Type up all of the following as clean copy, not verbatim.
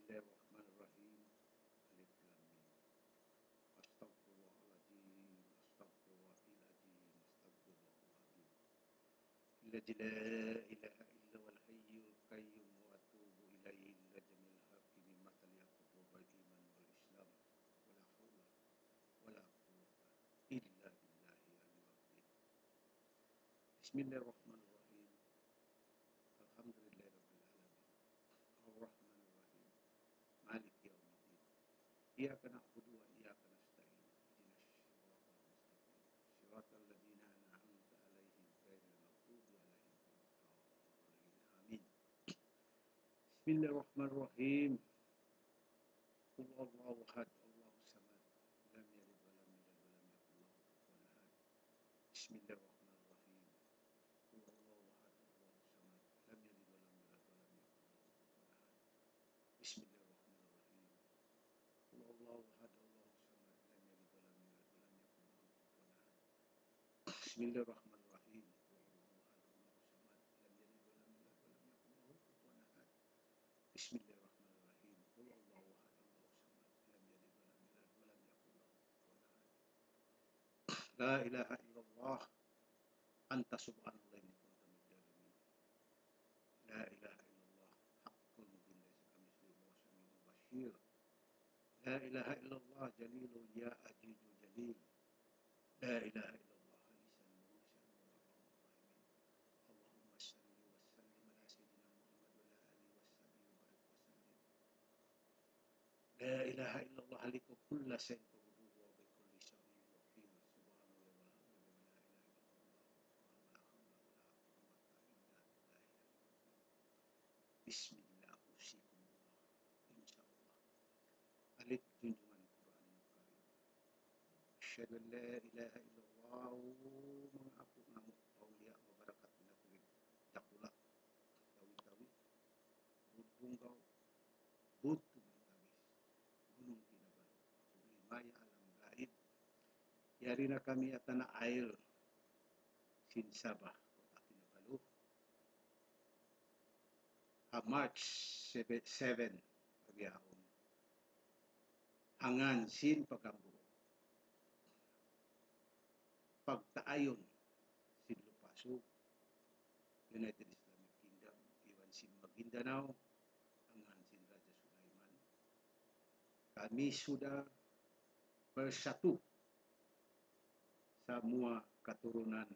Bismillahirrahmanirrahim. Alif Lam Mim. Astaghfirullahaladzim. Astaghfirullahaladzim. Astaghfirullahaladzim. Alladzi la ilaha illa wal hayyul qayyum wa atubu ilaihi illa jamil haqqi mimma taliyaqu wal iman wal islam wala haula wala quwwata illa billahi aliyil azim. Bismillahirrahmanirrahim. Alhamdulillahirabbil alamin. Arrahmanir rahim. Maliki yaumiddin. Iyyaka na'budu wa iyyaka nasta'in. Ihdinas siratal mustaqim. Siratal ladzina an'amta 'alaihim ghairil maghdubi 'alaihim waladdallin. Amin. Bismillahirrahmanirrahim. Qul huwallahu ahad, Allahus samad. Lam yalid wa lam yulad wa lam yakul lahu kufuwan ahad. Bismillahirrahmanirrahim. Qul huwallahu ahad, Allahus samad. Lam yalid wa lam yulad wa lam yakul lahu kufuwan ahad. Bismillahirrahmanirrahim. Qul huwallahu ahad, Allahus samad. Lam yalid wa lam yulad wa lam yakul lahu kufuwan ahad. Bismillahirrahmanirrahim. Qul huwallahu ahad, Allahus samad. Lam yalid wa lam yulad wa lam yakul lahu kufuwan ahad. Bismillahirrahmanirrahim. Qul huwallahu ahad, Allahus samad. Lam yalid wa lam yulad wa lam yakul lahu kufuwan ahad. La ilaha illallah. Anta subhanallah inni kuntu minadh dhalimin. La ilaha illallah. Haqqul mubin laisa kamitslihi wa samiul basir. La ilaha illallah jalilul ya ajiju jalil. La ilaha illallah lisan muhsan wa rahmanur rahim. Allahumma salli wa sallim ala sayyidina Muhammad wa ala alihi wa sahbihi wa barik wa sallim. La ilaha illallah aliku kulla shay'in ta'buduhu wa bi kulli shay'in wakil. Subhanallah walhamdulillah wa la ilaha illallah wa la hawla wa la quwwata illa billahi al-azim. Bismillah usikumullah insyaallah. Alif junjungan Quran Karim. Asyhadu an la ilaha illallah mengaku nama aulia wa barakat bila kulit jakula tawi-tawi budunggau butu mangkabis gunung kinabalu aku limaya alam gaib yarina kami tanah air sin Sabah kota Kinabalu March 7 pagihapon hangan sin pagambo pagtaayon sin Lupaso United Islamic Kingdom iwan sin Maguindanao hangan sin Raja Sulaiman. Kami sudah bersatu semua keturunan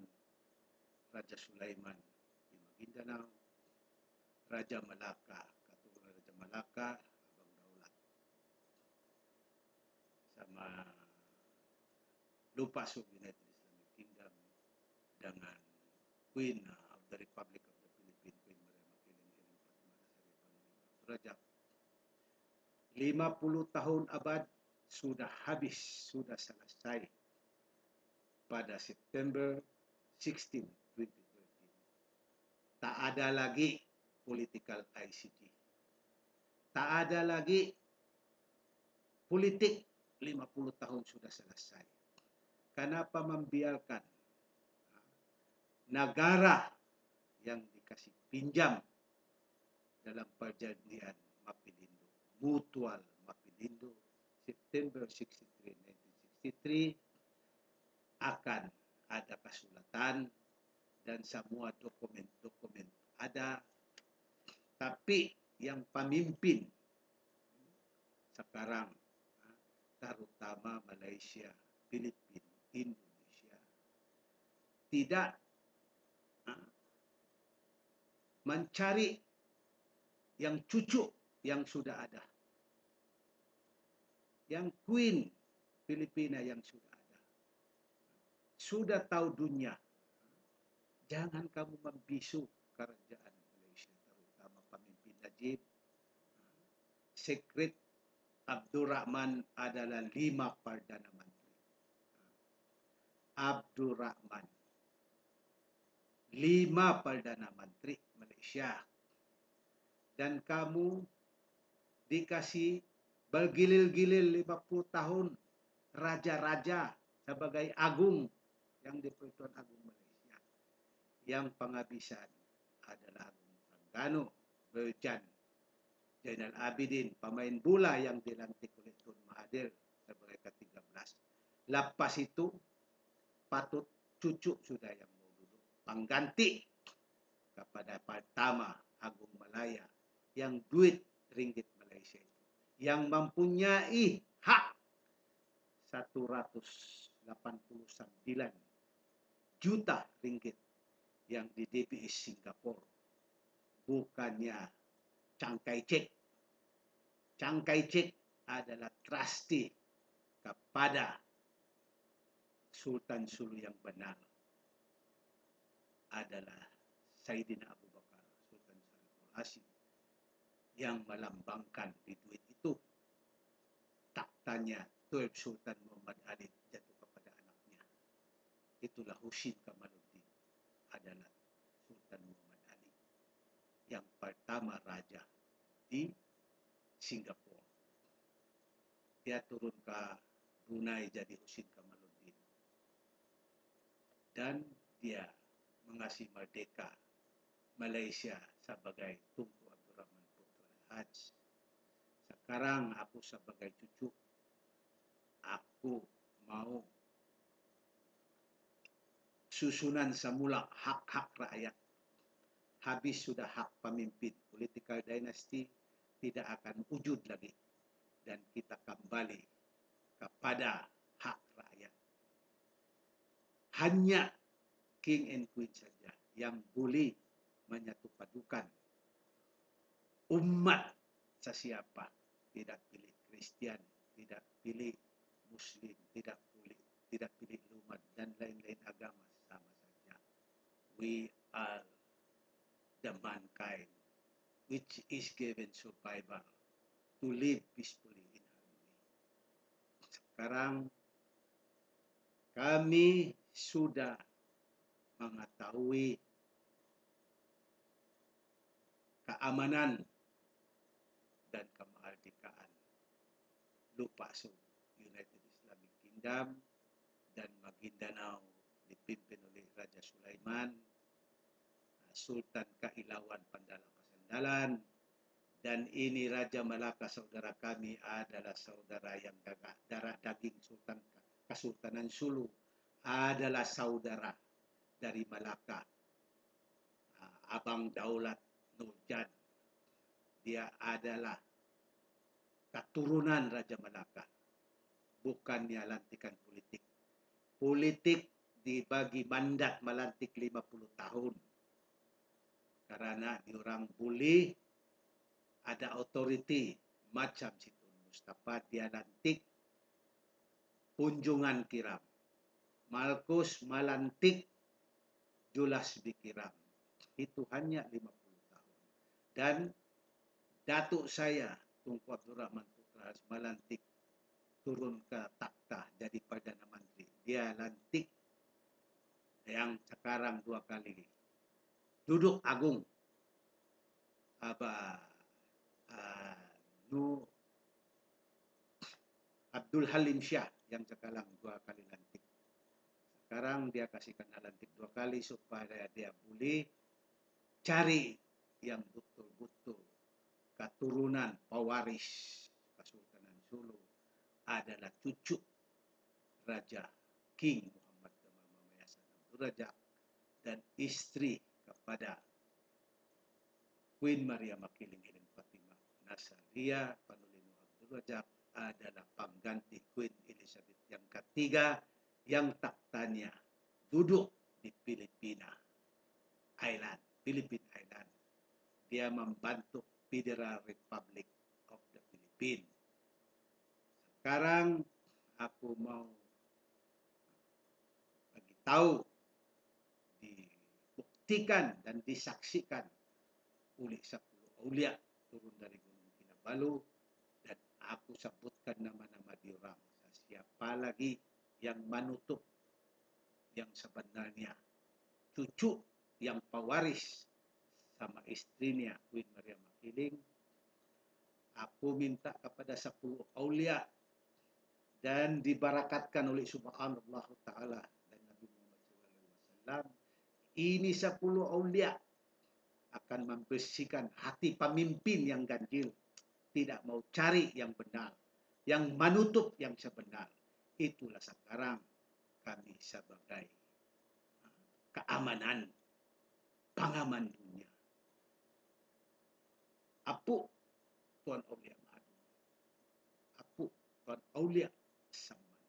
Raja Sulaiman di Maguindanao, Raja Malaka, keturunan Raja Malaka, Abang Daulat, sama Lupaso United Islamic Kingdom dengan Queen of the Republic of the Philippines, Queen Maria Makiling Helen Fatimah Nasari Panglima Derajat. 50 tahun abad sudah habis, sudah selesai pada September 16, 2013. Tak ada lagi political ICT. Tak ada lagi politik. 50 tahun sudah selesai. Kenapa membiarkan negara yang dikasih pinjam dalam perjanjian Mapilindo, Mutual Mapilindo, September 63, 1963, akan ada kesulatan dan semua dokumen-dokumen ada, tapi yang pemimpin sekarang terutama Malaysia, Filipina, Indonesia tidak mencari yang cucu yang sudah ada, yang Queen Filipina yang sudah ada, sudah tahu dunia. Jangan kamu membisu kerajaan Malaysia, terutama pemimpin Najib. Sekret Abdurrahman adalah 5 Perdana Menteri. Abdurrahman 5 Perdana Menteri Malaysia. Dan kamu dikasih bergilir-gilir 50 tahun raja-raja sebagai agung yang di Pertuan Agung Malaysia. Yang penghabisan adalah Agung Terengganu, Berjan, Zainal Abidin, pemain bola yang dilantik oleh Tun Mahathir sebagai ke-13. Lepas itu, patut cucu sudah yang mau duduk. Pengganti kepada Pertama Agung Malaya yang duit ringgit Malaysia itu. Yang mempunyai hak 189 juta ringgit yang di DBS Singapura. Bukannya cangkai cek. Cangkai cek adalah trustee kepada Sultan Sulu yang benar adalah Saidina Abu Bakar Sultan Syariful Hasim yang melambangkan di duit itu taktanya Tuan Sultan Muhammad Ali jatuh kepada anaknya. Itulah Husin Kamaluddin adalah Sultan Muhammad Ali yang pertama raja di Singapura. Dia turun ke Brunei jadi Husin Kamaluddin. Dan dia mengasih merdeka Malaysia sebagai Tunku Abdul Rahman Putra Al-Haj. Sekarang aku sebagai cucu, aku mau susunan semula hak-hak rakyat. Habis sudah hak pemimpin. Political dynasty tidak akan wujud lagi. Dan kita kembali kepada hak rakyat. Hanya King and Queen saja yang boleh menyatupadukan umat sesiapa. Tidak pilih Kristian, tidak pilih Muslim, tidak pilih umat dan lain-lain agama, sama saja. We are the mankind which is given survival to live peacefully in harmony. Sekarang kami sudah mengetahui keamanan dan kemerdekaan Lupaso United Islamic Kingdom dan Maguindanao dipimpin oleh Raja Sulaiman, Sultan Keilawan Pandala Pasandalan, dan ini Raja Malaka saudara kami adalah saudara yang darah daging Sultan Kesultanan Sulu, adalah saudara dari Malaka, Abang Daulat Nurjan. Dia adalah keturunan Raja Malaka, bukannya lantikan politik. Politik dibagi mandat melantik 50 tahun. Karena diorang boleh ada autoriti macam situ Mustafa, dia lantik kunjungan kiram. Malkus melantik Julas Bikiram. Itu hanya 50 tahun. Dan datuk saya, Tunku Abdul Rahman Putra, melantik turun ke takhta jadi Perdana Menteri. Dia lantik yang sekarang 2 kali duduk agung. Abdul Halim Shah yang sekarang 2 kali lantik. Sekarang dia kasihkan lantik 2 kali supaya dia boleh cari yang betul-betul keturunan pewaris Kesultanan Sulu adalah cucu Raja King Muhammad Gamal Mamaya Abdul Razak dan istri kepada Queen Maria Makiling Helen Fatimah Nasaria Panulino Abdul Razak adalah pengganti Queen Elizabeth yang ketiga yang taktanya duduk di Filipina Island. Dia membantu Federal Republic of the Philippines. Sekarang aku mau bagi tahu, dibuktikan dan disaksikan oleh 10 aulia turun dari Gunung Kinabalu, dan aku sebutkan nama-nama diorang. Siapa lagi yang menutup yang sebenarnya cucu yang pewaris sama istrinya Queen Maria Makiling. Aku minta kepada 10 aulia dan dibarakatkan oleh Subhanallah Ta'ala dan Nabi Muhammad SAW. Ini 10 aulia akan membersihkan hati pemimpin yang ganjil. tidak mau cari yang benar, yang menutup yang sebenar. Itulah sekarang kami sebagai keamanan, pengaman dunia. Apu Tuan Aulia Madu, Apu Tuan Aulia Saman,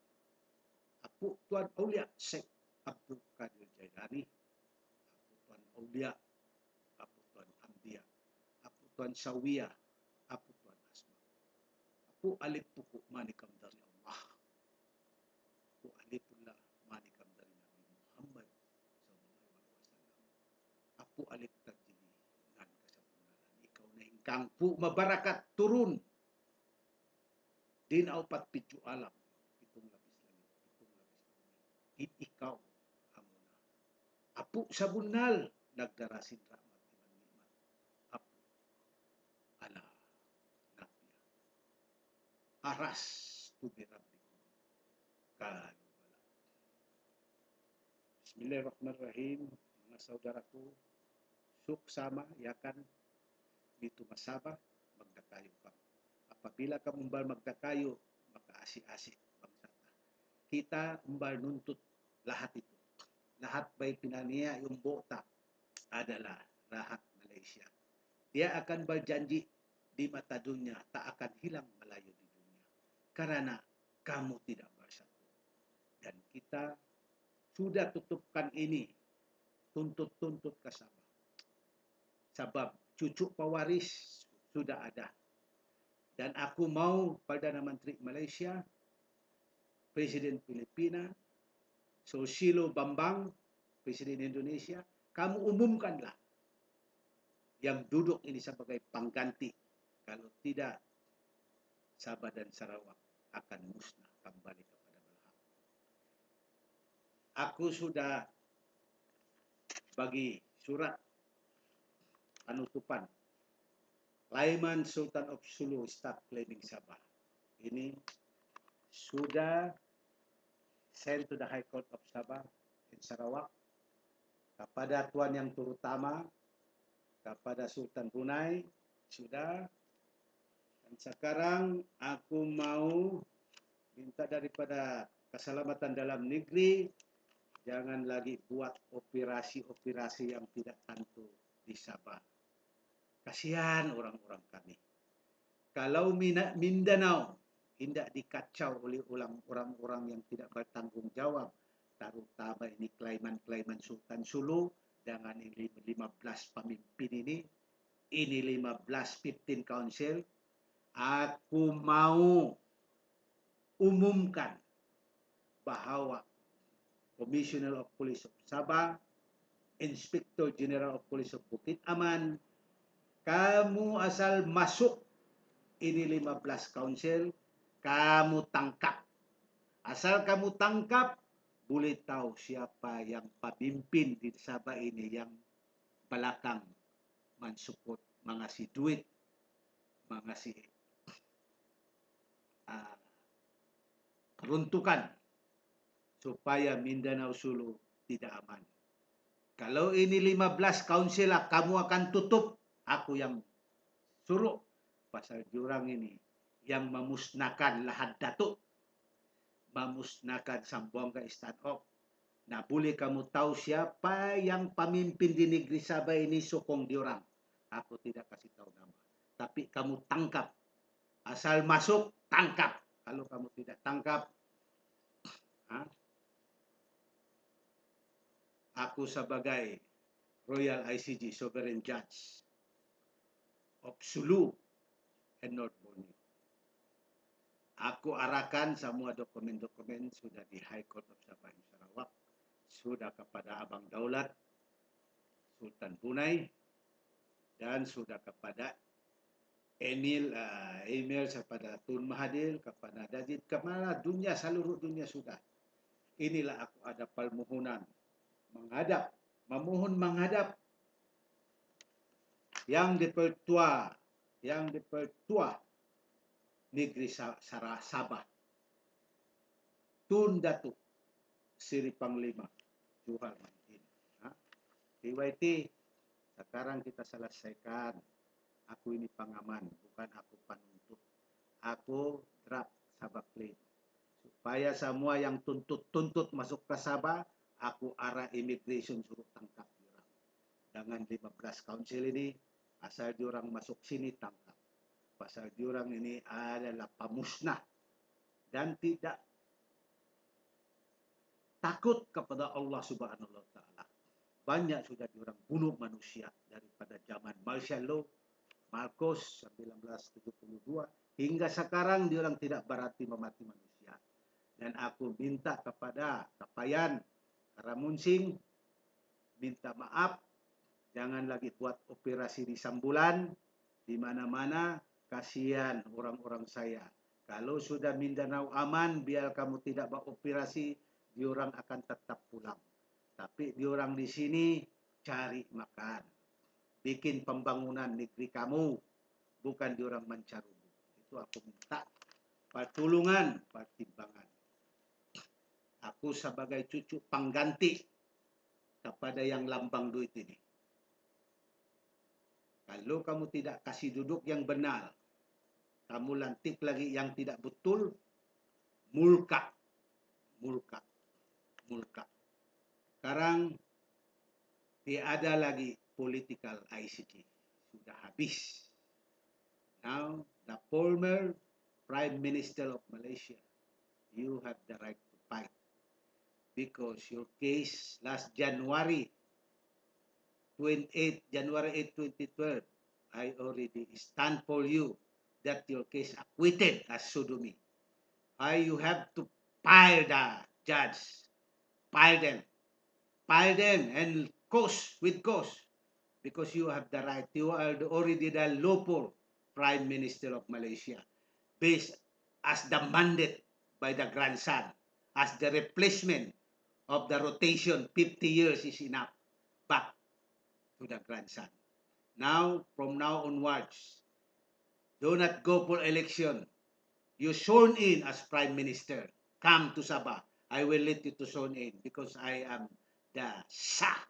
Apu Tuan Aulia Syekh Abdul Qadir Jailani, Apu Tuan Aulia, Apu Tuan Amdiya, Apu Tuan Sawiyah, Apu Tuan Asma, Apu Alif Puku Manikam dari Allah, Apu Alifullah Manikam dari Nabi Muhammad SAW, Apu Alif Tajili nan kesempurnaan ikau na ingkang pu mabarakat turun din aupat picu alam pitung lapis langit pitung lapis bumi ikau amuna apu sabunal nagdarasin rahmat iman nikmat apu ala nabiyah aras tubi rabbikum kalu bala. Bismillahirrahmanirrahim. Mga saudaraku, suk sama yakan dito Sabah magdakayo ka. Apabila ka umbal magdakayo, makaasi-asi bangsa ta. Kita umbal nuntut lahat itu. Lahat ba'y pinaniya yung bota adalah rahat Malaysia. Dia akan berjanji di mata dunia tak akan hilang Melayu di dunia. Karena kamu tidak bersatu. Dan kita sudah tutupkan ini tuntut-tuntut ke Sabah. Sebab cucu pewaris sudah ada. Dan aku mau Perdana Menteri Malaysia, Presiden Filipina, Susilo Bambang, Presiden Indonesia, kamu umumkanlah yang duduk ini sebagai pengganti. Kalau tidak, Sabah dan Sarawak akan musnah kembali kepada belahak. Aku sudah bagi surat penutupan Layman Sultan of Sulu start claiming Sabah. Ini sudah sent to the High Court of Sabah in Sarawak kepada tuan yang terutama, kepada Sultan Brunei sudah. Dan sekarang aku mau minta daripada Keselamatan Dalam Negeri jangan lagi buat operasi-operasi yang tidak tentu di Sabah. Kasihan orang-orang kami. Kalau Mindanao tidak dikacau oleh orang-orang yang tidak bertanggung jawab, terutama ini klaiman-klaiman Sultan Sulu dengan ini 15 pemimpin ini 15 council, aku mau umumkan bahawa Commissioner of Police of Sabah, Inspector General of Police of Bukit Aman, kamu asal masuk ini 15 council, kamu tangkap. Asal kamu tangkap, boleh tahu siapa yang pemimpin di Sabah ini yang belakang mensupport, mengasih duit, mengasih peruntukan supaya Mindanao Sulu tidak aman. Kalau ini 15 council lah, kamu akan tutup. Aku yang suruh pasal jurang ini yang memusnahkan Lahad Datuk, memusnahkan Sambuanga Stand-Up. Nah, boleh kamu tahu siapa yang pemimpin di negeri Sabah ini sokong diorang. Aku tidak kasih tahu nama. Tapi kamu tangkap. Asal masuk, tangkap. Kalau kamu tidak tangkap, aku sebagai Royal ICG Sovereign Judge of Sulu and North Borneo, aku arahkan semua dokumen-dokumen sudah di High Court of Sabah di Sarawak, sudah kepada Abang Daulat, Sultan Brunei, dan sudah kepada email kepada Tun Mahathir, kepada Dajit, kemana dunia, seluruh dunia sudah. Inilah aku ada permohonan memohon menghadap yang dipertua negeri Sabah, Tun Datuk Seri Panglima Johor Matin. PYT, sekarang kita selesaikan. Aku ini pengaman, bukan aku panuntut. Aku drop Sabah plane. Supaya semua yang tuntut-tuntut masuk ke Sabah, aku arah immigration suruh tangkap diorang. Dengan 15 kaunsil ini, asal diorang masuk sini tangkap. Pasal diorang ini adalah pemusnah dan tidak takut kepada Allah Subhanahu wa taala. Banyak sudah diorang bunuh manusia daripada zaman martial law, Marcos 1972 hingga sekarang diorang tidak berhenti memati manusia. Dan aku minta kepada Kapayan Karamunsing, minta maaf, jangan lagi buat operasi di Sambulan, di mana-mana, kasihan orang-orang saya. Kalau sudah Mindanao aman, biar kamu tidak beroperasi, diorang akan tetap pulang. Tapi diorang di sini cari makan, bikin pembangunan negeri kamu, bukan diorang mencarubu. Itu aku minta pertolongan, pertimbangan. Aku sebagai cucu pengganti kepada yang lambang duit ini. Kalau kamu tidak kasih duduk yang benar, kamu lantik lagi yang tidak betul, mulka, mulka, mulka. Sekarang tiada lagi political ICT, sudah habis. Now the former Prime Minister of Malaysia, you have the right to fight because your case last January 8, 2012, I already stand for you that your case acquitted as sodomy. You have to fire the judge, fire them, and cause with cause, because you have the right. You are already the lawful Prime Minister of Malaysia, based as the mandate by the grandson, as the replacement of the rotation. 50 years is enough. Back to the grandson. Now, from now onwards, do not go for election. You sworn in as Prime Minister. Come to Sabah. I will let you to sworn in because I am the Shah,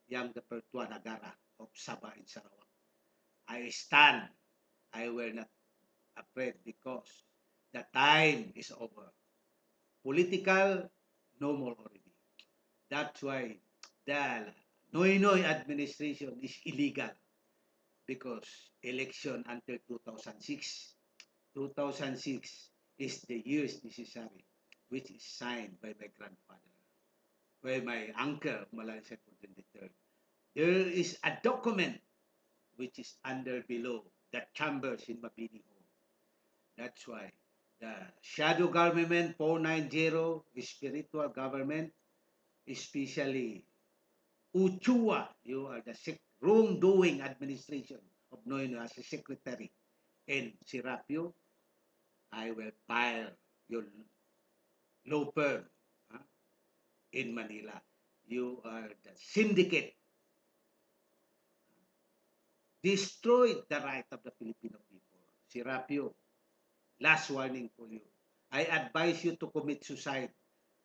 yang the Pertua Negara of Sabah and Sarawak. I stand. I will not afraid because the time is over. Political, no more already. That's why the Noy administration is illegal, because election until 2006 is the years necessary, which is signed by my grandfather, by my uncle, Malaysia III. There is a document which is under below the chambers in Mabini Hall. That's why the shadow government 490 spiritual government, especially Uchua, you are the wrongdoing administration of Noyno as a secretary, and Serapio, I will file your law firm in Manila. You are the syndicate. Destroyed the right of the Filipino people. Serapio, last warning for you. I advise you to commit suicide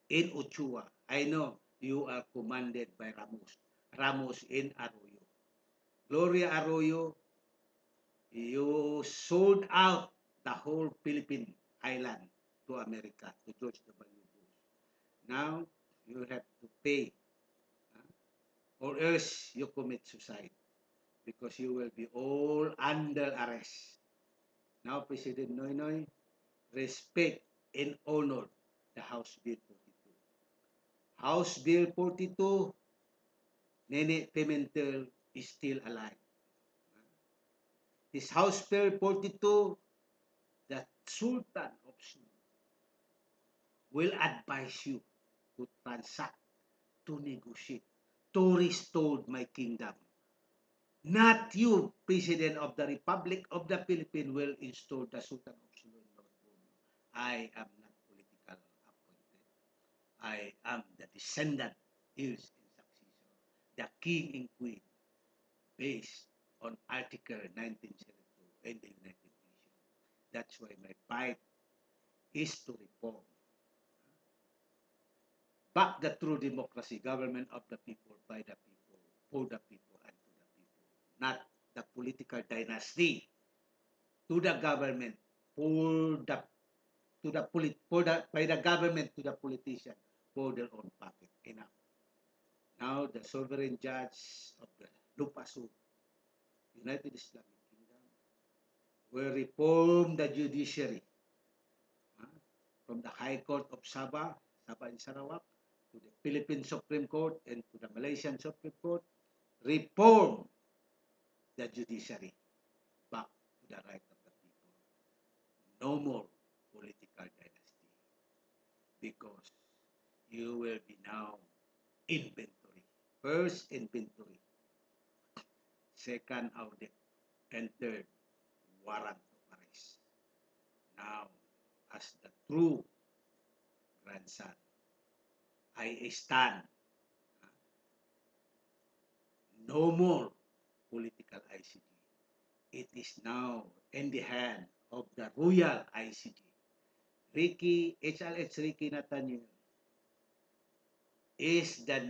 in Uchua. I know you are commanded by Ramos in Arroyo. Gloria Arroyo, you sold out the whole Philippine island to America, to George W. Bush. Now, you have to pay, or else you commit suicide, because you will be all under arrest. Now, President Noynoy, respect and honor the House Bill 42. House Bill 42, Nene Pimentel is still alive. This House Bill 42, the Sultan of Sulu will advise you to transact, to negotiate, to restore my kingdom. Not you, President of the Republic of the Philippines, will install the Sultan of Sulu. I am not political appointed. I am the descendant, heirs and successor, the king and queen, based on Article 1902 in the United Nations. That's why my fight is to reform. Back the true democracy, government of the people, by the people, for the people, and to the people. Not the political dynasty, to the government, for the by the government to the politician for their own pocket. Enough. Now the sovereign judge of the Lupasu, United Islamic Kingdom, will reform the judiciary from the High Court of Sabah, Sabah in Sarawak, to the Philippine Supreme Court and to the Malaysian Supreme Court, reform the judiciary back to the right of the people. No more political dynasty because you will be now inventory. First, inventory. Second, audit. And third, warrant of arrest. Now, as the true grandson, I stand. No more political ICG. It is now in the hand of the royal ICG. HLH Ricky Nathaniel is the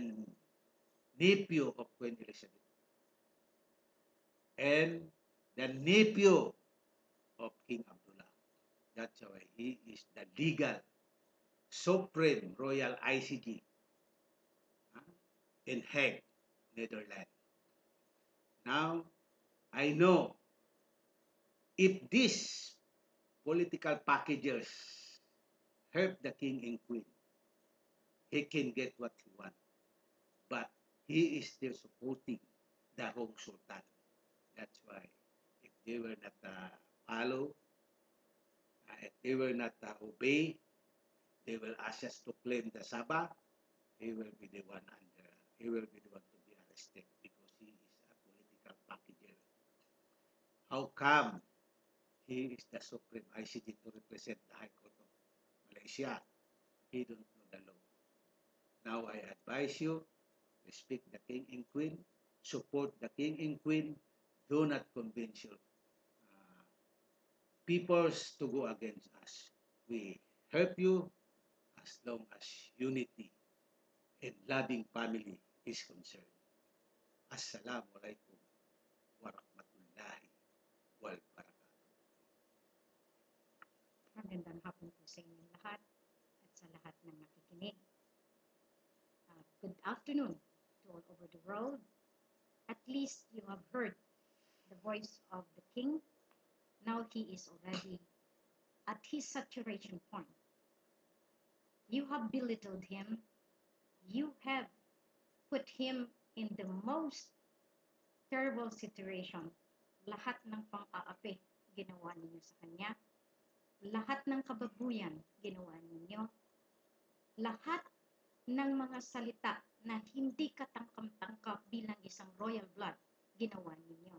nephew of Queen Elizabeth and the nephew of King Abdullah. That's why he is the legal supreme royal ICG in Hague, Netherlands. Now, I know if these political packages help the king and queen, he can get what he wants. But he is still supporting the wrong sultan. That's why if they were not follow, if they will not obey, they will ask us to claim the Sabah. He will be the one he will be the one to be arrested because he is a political packager. How come he is the supreme ICG to represent the High Court of Malaysia? He don't know the law. Now I advise you, respect the king and queen, support the king and queen, do not convince your peoples to go against us. We help you as long as unity and loving family is concerned. Assalamualaikum warahmatullahi wabarakatuh. Magandang hapon po sa inyong lahat at sa lahat ng nakikinig. Good afternoon to all over the world. At least you have heard the voice of the king. Now he is already at his saturation point. You have belittled him. You have put him in the most terrible situation. Lahat ng pang-aapi ginawa ninyo sa kanya. Lahat ng kababuyan ginawa ninyo. Lahat ng mga salita na hindi katangkam-tangkap bilang isang royal blood ginawa ninyo.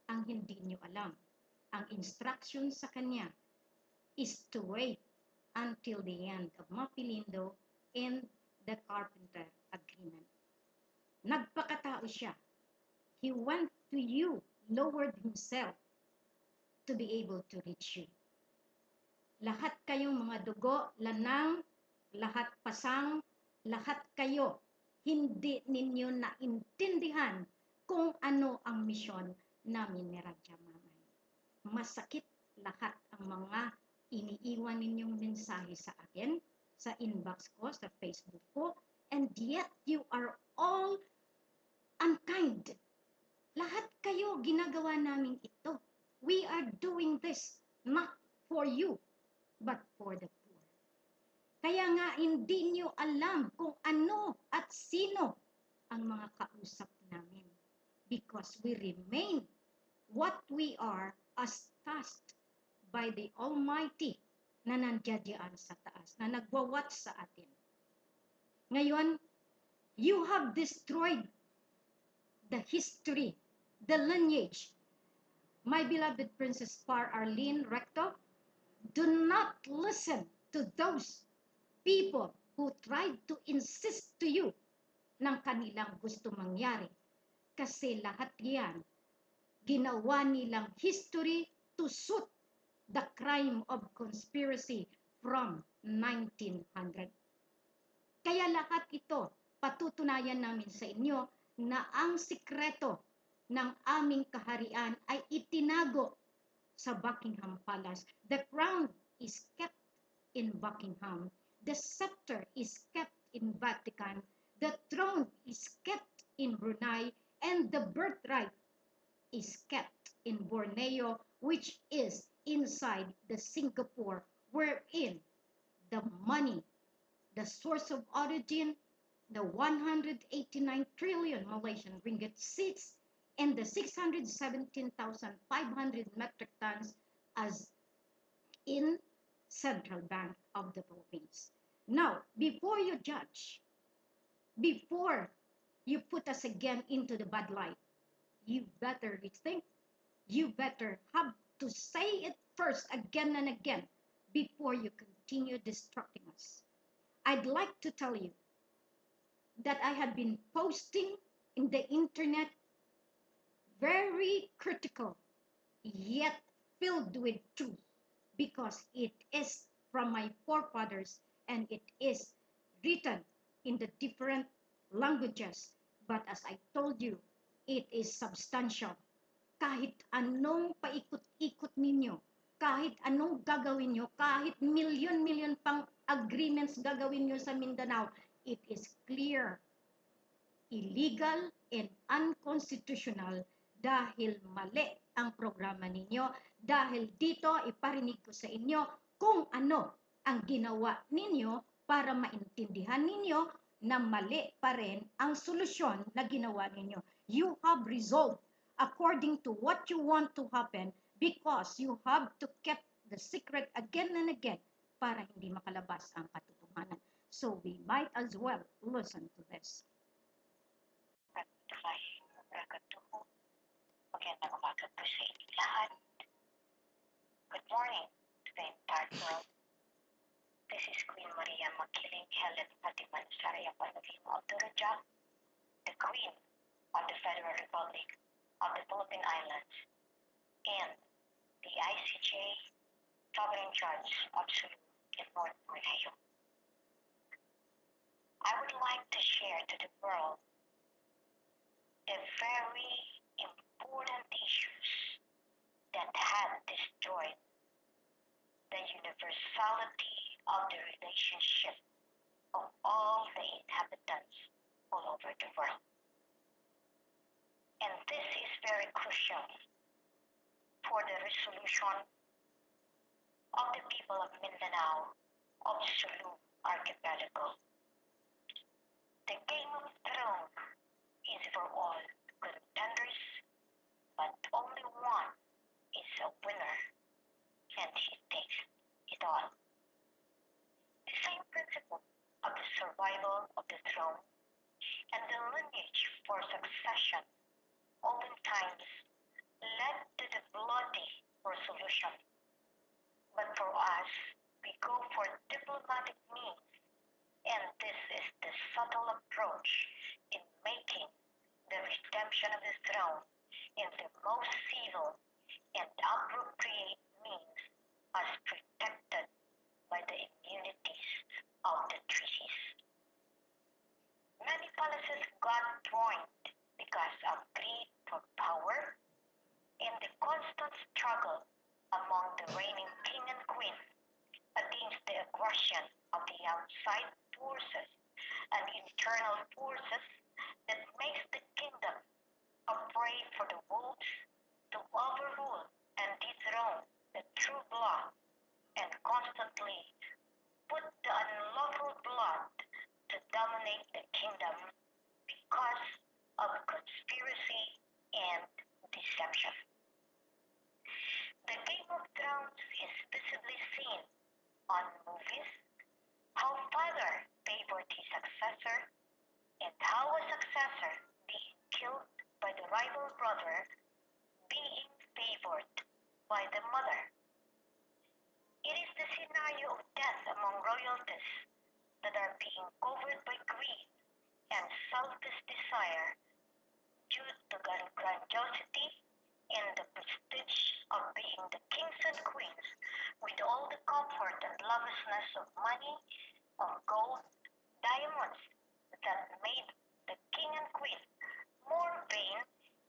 Ang hindi nyo alam, ang instruction sa kanya is to wait until the end of Mapilindo and the Carpenter Agreement. Nagpakatao siya. He went to you, lowered himself to be able to reach you. Lahat kayong mga dugo, lanang, lahat pasang, lahat kayo, hindi ninyo naintindihan kung ano ang misyon namin ni Raja Mamay. Masakit lahat ang mga iniiwan ninyong mensahe sa akin, sa inbox ko, sa Facebook ko, and yet you are all unkind. Lahat kayo ginagawa namin ito. We are doing this not for you, but for the poor. Kaya nga hindi nyo alam kung ano at sino ang mga kausap namin. Because we remain what we are as tasked by the Almighty na nandiyan sa taas, na nagwawatch sa atin. Ngayon, you have destroyed the history, the lineage. My beloved Princess Par Arlene Recto, do not listen to those people who tried to insist to you ng kanilang gusto mangyari. Kasi lahat yan, ginawa nilang history to suit the crime of conspiracy from 1900. Kaya lahat ito, patutunayan namin sa inyo na ang sikreto ng aming kaharian ay itinago sa Buckingham Palace. The crown is kept in Buckingham. The scepter is kept in Vatican. The throne is kept in Brunei. And the birthright is kept in Borneo, which is inside the Singapore, wherein the money, the source of origin, the 189 trillion Malaysian ringgit sits, and the 617,500 metric tons as in Central Bank of the Philippines. Now, before you judge, before you put us again into the bad light, you better rethink. You better have to say it first again and again before you continue distracting us. I'd like to tell you that I have been posting in the internet very critical, yet filled with truth, because it is from my forefathers and it is written in the different languages. But as I told you, it is substantial. Kahit anong paikot-ikot ninyo, kahit anong gagawin nyo, kahit milyon-milyon pang agreements gagawin nyo sa Mindanao, it is clear, illegal, and unconstitutional dahil mali ang programa ninyo. Dahil dito, iparinig ko sa inyo kung ano ang ginawa ninyo para maintindihan ninyo na mali pa rin ang solusyon na ginawa ninyo. You have resolved according to what you want to happen because you have to keep the secret again and again para hindi makalabas ang katotohanan. So we might as well listen to this. Magandang umaga po sa inyo lahat. Good morning to the entire world. This is Queen Maria Makiling Helen Fatima Saraya Panagim of Duraja, the Queen of the Federal Republic of the Philippine Islands, and the ICJ Sovereign Judge of Sulu in North Borneo. I would like to share to the world the very important issues that had destroyed the universality of the relationship of all the inhabitants all over the world. And this is very crucial for the resolution of the people of Mindanao of Sulu Archipelago. The Game of Thrones is for all contenders, but only one is a winner, and he takes it all. The same principle of the survival of the throne and the lineage for succession oftentimes led to the bloody resolution. But for us, we go for diplomatic means, and this is the subtle approach in making the redemption of the throne in the most civil and appropriate means as protected by the immunities of the treaties. Many palaces got ruined because of greed for power and the constant struggle among the reigning king and queen against the aggression of the outside forces and internal forces that makes the kingdom a prey for the wolves to overrule and dethrone the true blood and constantly put the unlawful blood to dominate the kingdom because of conspiracy and deception. The Game of Thrones is visibly seen on movies, how father favored his successor, and how a successor being killed by the rival brother being favored by the mother. It is the scenario of death among royalties that are being covered by greed and selfish desire due to grandiosity and the prestige of being the kings and queens with all the comfort and lavishness of money, of gold, diamonds that made the king and queen more vain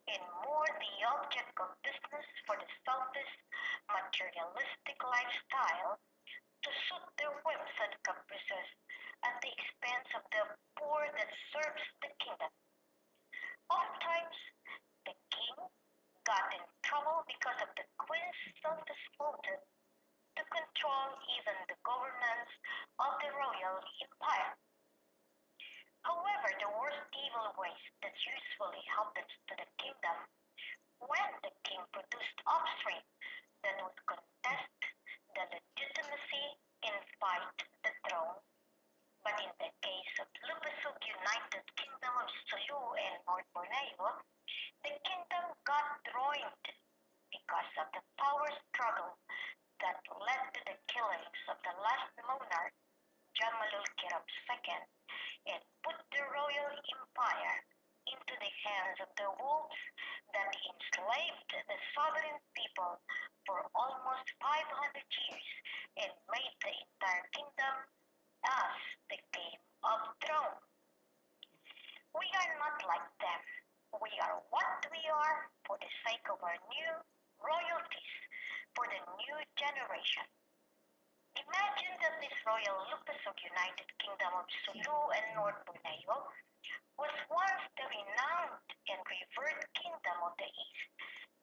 and more the object of business for the selfish, materialistic lifestyle to suit their whims and caprices at the expense of the poor that serves the kingdom. Oftentimes, the king got in trouble because of the queen's selfish motive to control even the governance of the royal empire. However, the worst evil ways that usually happens to the kingdom when the king produced offspring that would contest the legitimacy and fight the throne. But in the case of Lupusug United Kingdom of Sulu and North Borneo, the kingdom got ruined because of the power struggle that led to the killings of the last monarch, Jamalul Kiram II, and put the royal empire into the hands of the wolves that enslaved the sovereign people for almost 500 years and made the entire kingdom as the Game of Thrones. We are not like them. We are what we are for the sake of our new royalties, for the new generation. Imagine that this royal lupus of United Kingdom of Sulu and North Borneo was once the renowned and revered kingdom of the East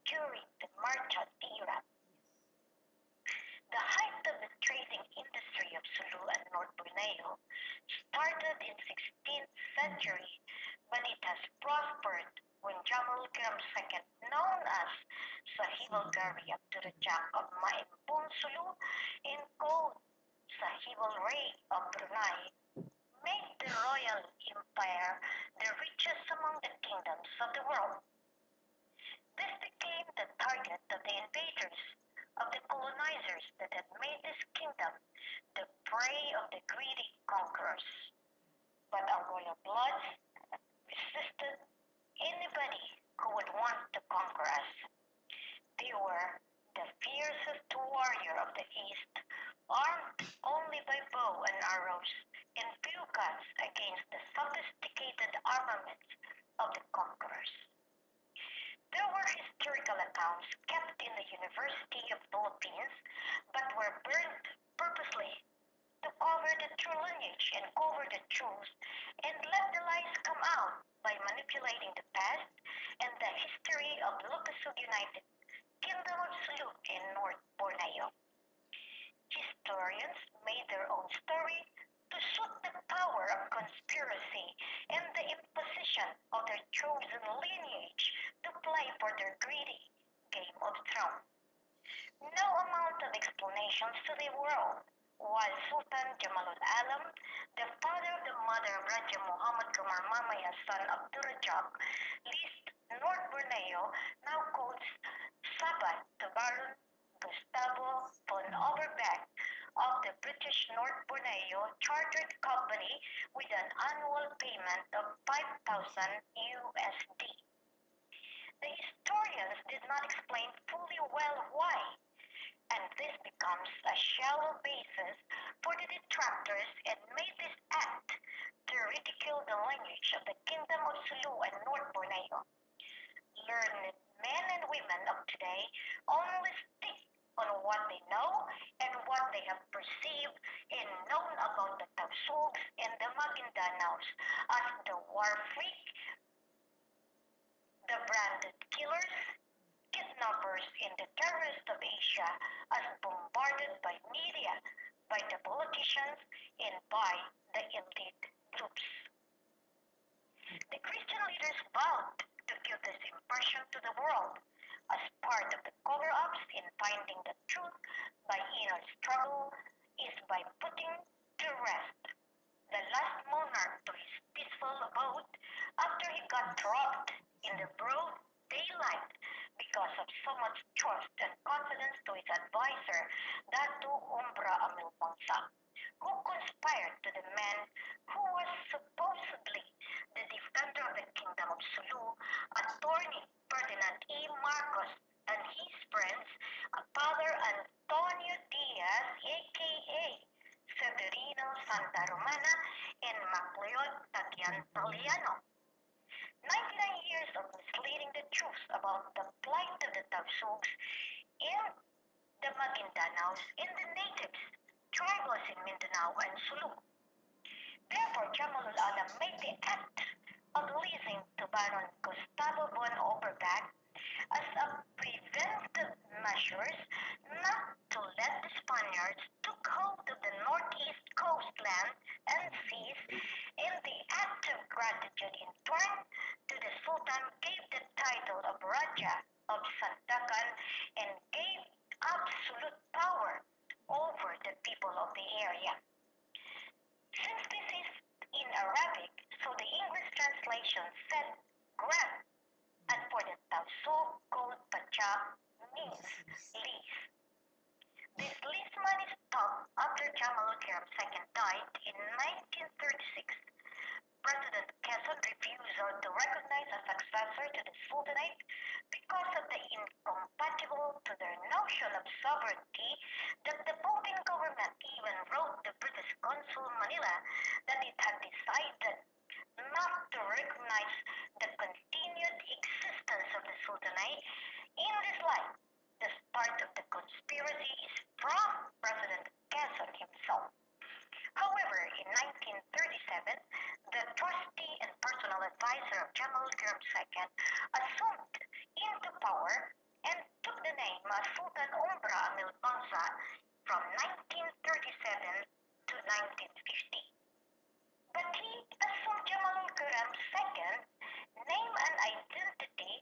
during the merchant era. The height of the trading industry of Sulu and North Borneo started in 16th century, but it has prospered when Jamal Kiram II, known as Sahibul Gari Abdurrajak of Maimpun Sulu and called Sahibul Ray of Brunei, made the royal empire the richest among the kingdoms of the world. This became the target of the invaders, of the colonizers that had made this kingdom the prey of the greedy conquerors. But our royal bloods resisted anybody who would want to conquer us. They were the fiercest warrior of the East, armed only by bow and arrows and few guns against the sophisticated armaments of the conquerors. There were historical accounts kept in the University of Philippines, but were burned purposely to cover the true lineage and cover the truth and let the lies come out by manipulating the past and the history of Lucasug United Kingdom of Sulu and North Borneo. Historians made their own story to suit the power of conspiracy and the imposition of their chosen lineage to play for their greedy Game of Thrones. No amount of explanations to the world while Sultan Jamalul Alam, the father of the mother of Raja Muhammad Kumar Mamaya's son Abdurrajak, leased North Borneo, now called Sabah, to Baron Gustavo von Overbeck of the British North Borneo Chartered Company with an annual payment of 5,000 USD. The historians did not explain fully well why, and this becomes a shallow basis for the detractors and made this act to ridicule the lineage of the Kingdom of Sulu and North Borneo. Learned men and women of today only stick on what they know and what they have perceived and known about the Tausugs and the Magindanaos as the war freak, the branded killers, kidnappers, and the terrorists of Asia as bombarded by media, by the politicians, and by the elite groups. The Christian leaders vowed to give this impression to the world as part of the cover-ups in finding the truth by inner struggle is by putting to rest the last monarch to his peaceful abode after he got robbed in the broad daylight because of so much trust and confidence to his advisor, Datu Umbra Amil Bangsa, who conspired to the man who was supposedly the defender of the Kingdom of Sulu, attorney Ferdinand E. Marcos, and his friends, Father Antonio Diaz, a.k.a. Severino Santa Romana, and Macleod Tagiantaliano. 99 years of misleading the truth about the plight of the Tausugs in the Magindanaos and the natives, tribals in Mindanao and Sulu. Therefore, Jamalul Alam made the act of leasing to Baron Gustavo von Oberbeck as a preventive measures not to let the Spaniards took hold of the northeast coastland and seas, and the act of gratitude in turn to the Sultan gave the title of Raja of Sandakan and gave absolute power over the people of the area. Since this is in Arabic, so the English translation said grant, and for the Tafsir called Pacha means lease. This lease money stopped after Jamalul Kiram II died in 1936. President Quezon refusal to recognize a successor to the Sultanate because of the incompatible to their notion of sovereignty that the voting government even wrote the British consul Manila that it had decided not to recognize the continued existence of the Sultanate. In this light, the start of the conspiracy is from President Quezon himself. However, in 1937, the trustee and personal advisor of Jamalul Kiram II assumed into power and took the name Sultan Umbra Amil Bangsa from 1937 to 1950. But he assumed Jamalul Kiram II name and identity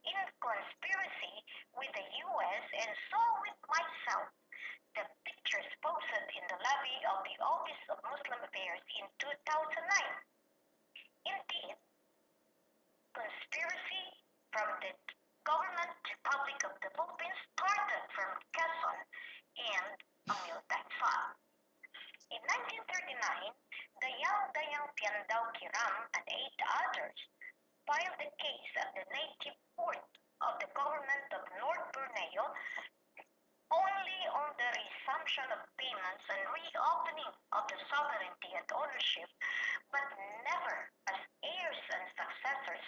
in conspiracy with the U.S. and so with myself. The pictures posted in the lobby of the Office of Muslim Affairs in 2009. Indeed, conspiracy from the government Republic of the Philippines started from Quezon and Amil Tangfa. In 1939, Dayang Piandao Kiram and 8 others filed the case at the native court of the government of North Borneo only on the resumption of payments and reopening of the sovereignty and ownership, but never as heirs and successors,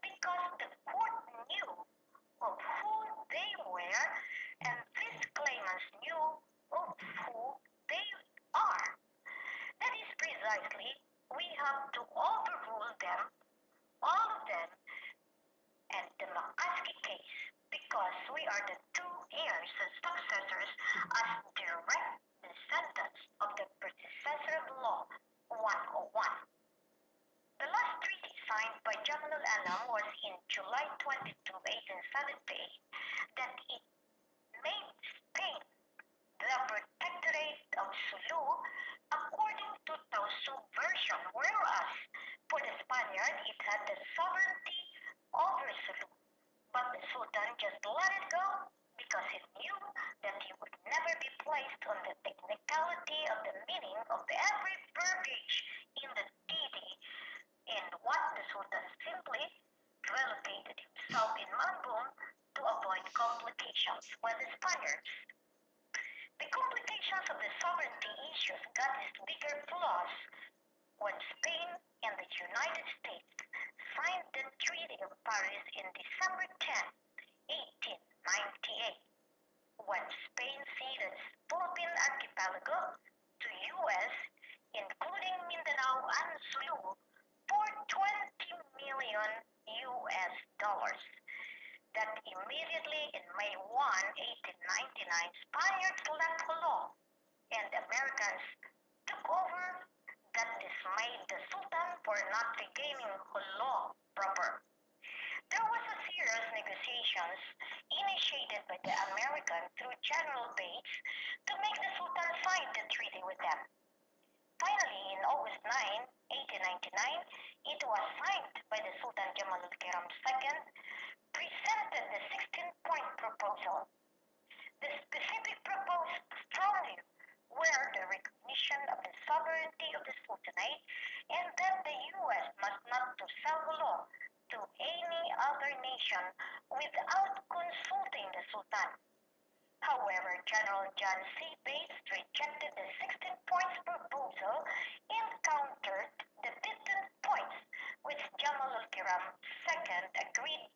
because the court knew of who they were, and these claimants knew of who they are. That is precisely, we have to overrule them, all of them, and the McCaskey case, because we are the two heirs and successors as direct descendants of the predecessor of law 101. The last treaty signed by Jamalul Alam was in July 22, 1878, that it made Spain the protectorate of Sulu according to Tausug version, whereas for the Spaniard it had the sovereignty over Sulu. But the Sultan just let it go because he knew that he would never be placed on the technicality of the meaning of every verbiage in the treaty, and what the Sultan simply relocated himself in Mambung to avoid complications with the Spaniards. The complications of the sovereignty issues got its bigger flaws when Spain and the United States signed the Treaty of Paris in December 10, 1898, when Spain ceded Philippine Archipelago to U.S., including Mindanao and Sulu, for $20 million US. That immediately in May 1, 1899, Spaniards left Jolo, and Americans took over. That dismayed the Sultan for not regaining Jolo proper. There was a serious negotiations initiated by the American through General Bates to make the Sultan sign the treaty with them. Finally, in August 9, 1899, it was signed by the Sultan Jamalul Kiram II, presented the 16-point proposal. The specific proposed strongly were the recognition of the sovereignty of the Sultanate and that the U.S. must not to sell law to any other nation without consulting the Sultan. However, General John C. Bates rejected the 16 points proposal and countered the 15 points which Jamalul Kiram II agreed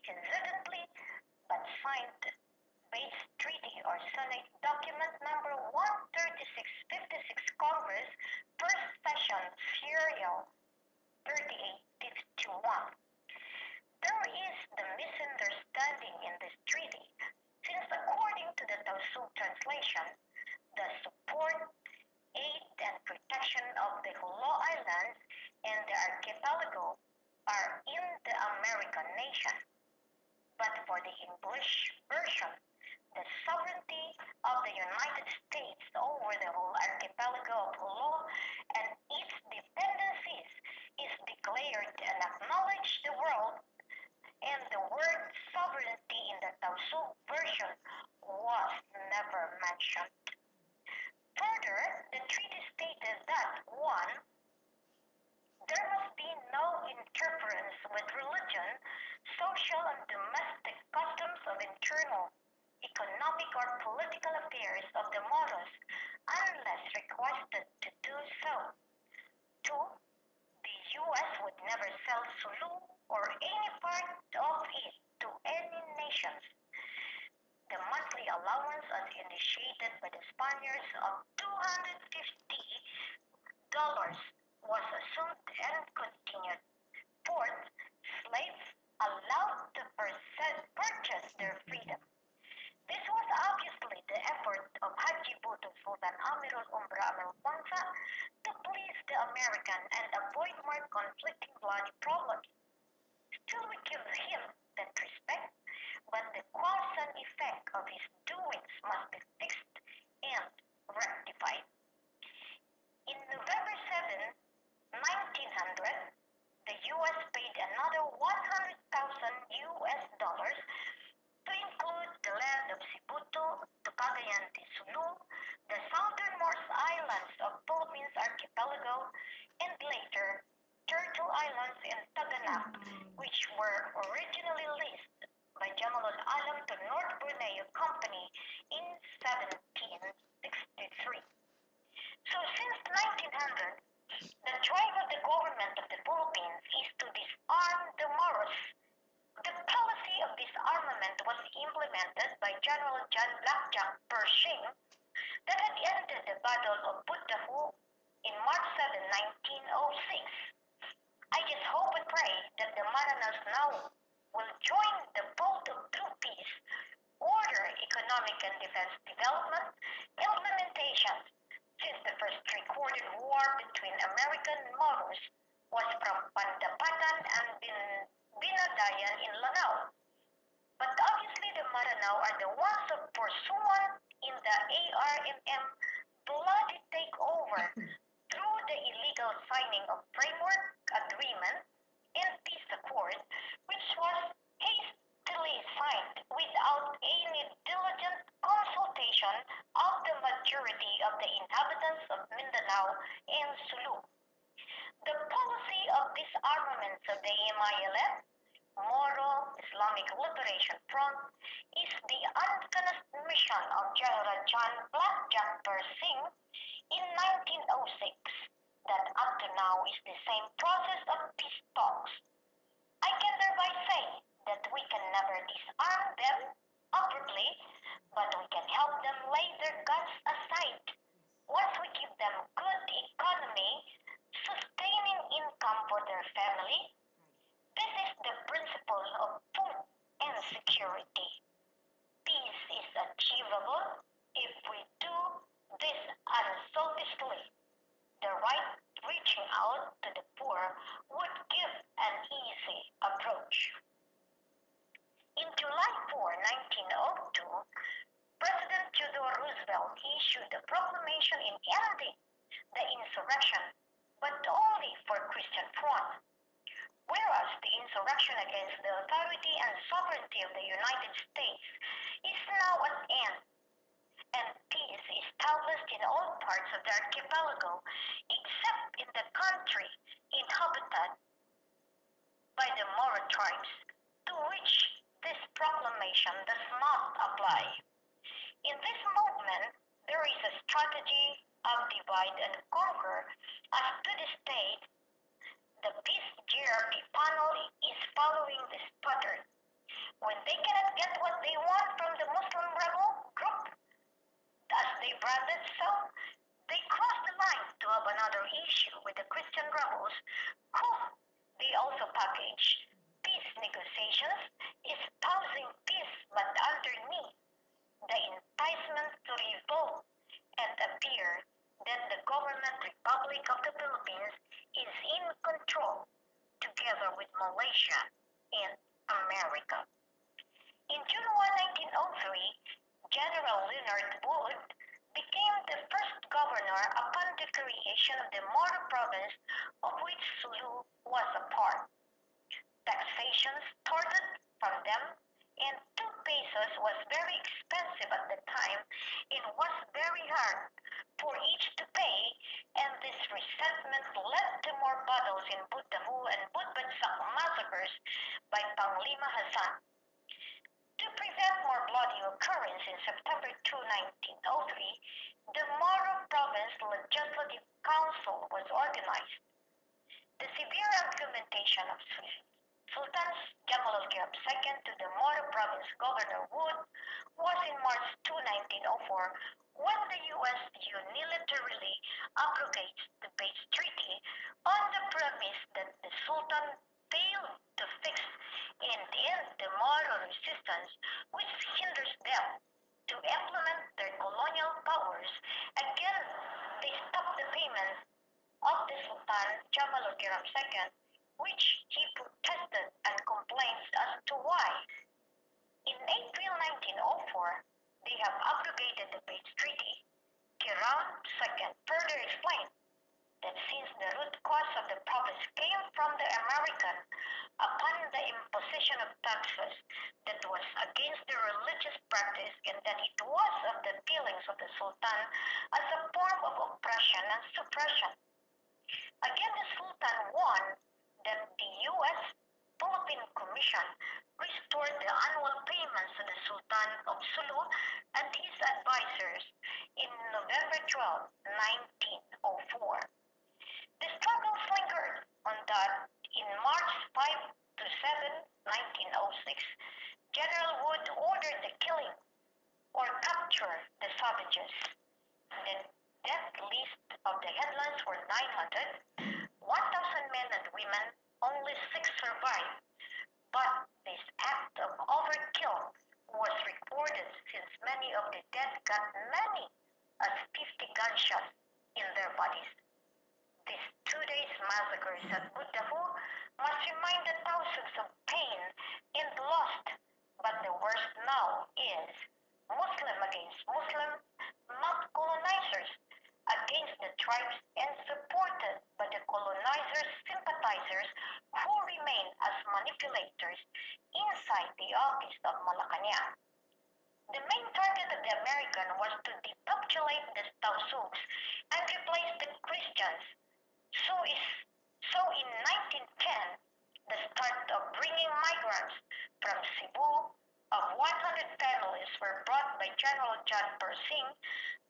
his archipelago are in the American nation. But for the English version, the sovereignty of the United States over the whole archipelago of Jolo and its dependencies is declared and acknowledged the world, and the word sovereignty in the Tausug version was never mentioned. Further, the treaty stated that 1. There must be no interference with religion, social and domestic customs of internal, economic or political affairs of the Moros unless requested to do so. 2. The U.S. would never sell Sulu or any part of it to any nations. The monthly allowance as initiated by the Spaniards of $250 was assumed and continued. 4th, slaves allowed to purchase their freedom. This was obviously the effort of Haji Butu Sultan Amirul Umbra Amir Ponsa to please the American and avoid more conflicting bloody problems. Still, we give him that respect, but the cause and effect of his doings must be fixed and rectified. In November 7, 1900, the U.S. paid another $100,000 to include the land of Sibuto, Cagayan de Sulu, the southernmost islands of Philippines archipelago, and later Turtle Islands and Taganak, which were originally leased by Jamalul Alam to North Borneo Company in 1763. So since 1900, the drive of the government of the Philippines is to disarm the Moros. The policy of disarmament was implemented by General John Blackjack Pershing that had ended the Battle of Buttafu in March 7, 1906. I just hope and pray that the Maranas now will join the boat of true peace, order, economic and defense development, implementation, since the first recorded war between American and Moros was from Pandapatan and Binadayan in Lanao. But obviously the Maranao are the ones who pursuant in the ARMM bloody takeover through the illegal signing of framework agreement and peace accord, which was hastily signed without any diligent consultation of the majority of the inhabitants of Mindanao and Sulu. The policy of disarmament of the MILF, Moro Islamic Liberation Front, is the unfinished mission of General John Blackjack Pershing in 1906 that up to now is the same process of peace talks. I can thereby say that we can never disarm them outwardly, but we can help them lay their guns aside once we give them good economy, sustaining income for their family. This is the principle of food and security. Peace is achievable if we do this unselfishly. The right reaching out to the poor would give an easy approach. In July 4, 1902, President Theodore Roosevelt issued a proclamation in ending the insurrection, but only for Christian Front. Whereas the insurrection against the authority and sovereignty of the United States is now at end, and peace is established in all parts of the archipelago except in the country inhabited by the Moro tribes, to which this proclamation does not apply. In this movement, there is a strategy of divide and conquer, as to this date, the peace GRP panel is following this pattern. When they cannot get what they want from the Muslim rebel group, as they branded so, they cross the line to have another issue with the Christian rebels, whom they also package peace negotiations, espousing peace but underneath the enticement to revolt and appear that the government Republic of the Philippines is in control with Malaysia in America. In June 1, 1903, General Leonard Wood became the first governor upon the creation of the Moro province of which Sulu was a part. Taxation started from them, and 2 pesos was very expensive at the time and was very hard for each to pay, and this resentment led to more battles in Butahu and Budbansak massacres by Panglima Hassan. To prevent more bloody occurrence in September 2, 1903, the Moro Province Legislative Council was organized. The severe argumentation of Sultan Jamalul II to the Moro Province Governor Wood was in March 2, 1904, when the U.S. unilaterally abrogates the Bates Treaty on the premise that the Sultan failed to fix and end the Moro resistance, which hinders them to implement their colonial powers. Again, they stopped the payment of the Sultan Jamalul II, which he protested and complains as to why. In April 1904, they have abrogated the Bates Treaty. Kiram II further explained that since the root cause of the province came from the American upon the imposition of taxes that was against the religious practice, and that it was of the feelings of the Sultan as a form of oppression and suppression. Again, the Sultan won that the U.S. Philippine Commission restored the annual payments to the Sultan of Sulu and his advisors in November 12, 1904. The struggles lingered on that in March 5 to 7, 1906, General Wood ordered the killing or capture the savages. The death list of the headlands were 900, 1,000 men and women, only 6 survived. But this act of overkill was recorded since many of the dead got many as 50 gunshots in their bodies. These 2 days massacres at Budahu must remind the thousands of pain and loss, but the worst now is Muslim against Muslim, not colonizers against the tribes, and supported by the colonizers' sympathizers who remain as manipulators inside the office of Malacanang. The main target of the American was to depopulate the Tausug's and replace the Christians. So in 1910, the start of bringing migrants from Cebu of 100 families were brought by General John Persing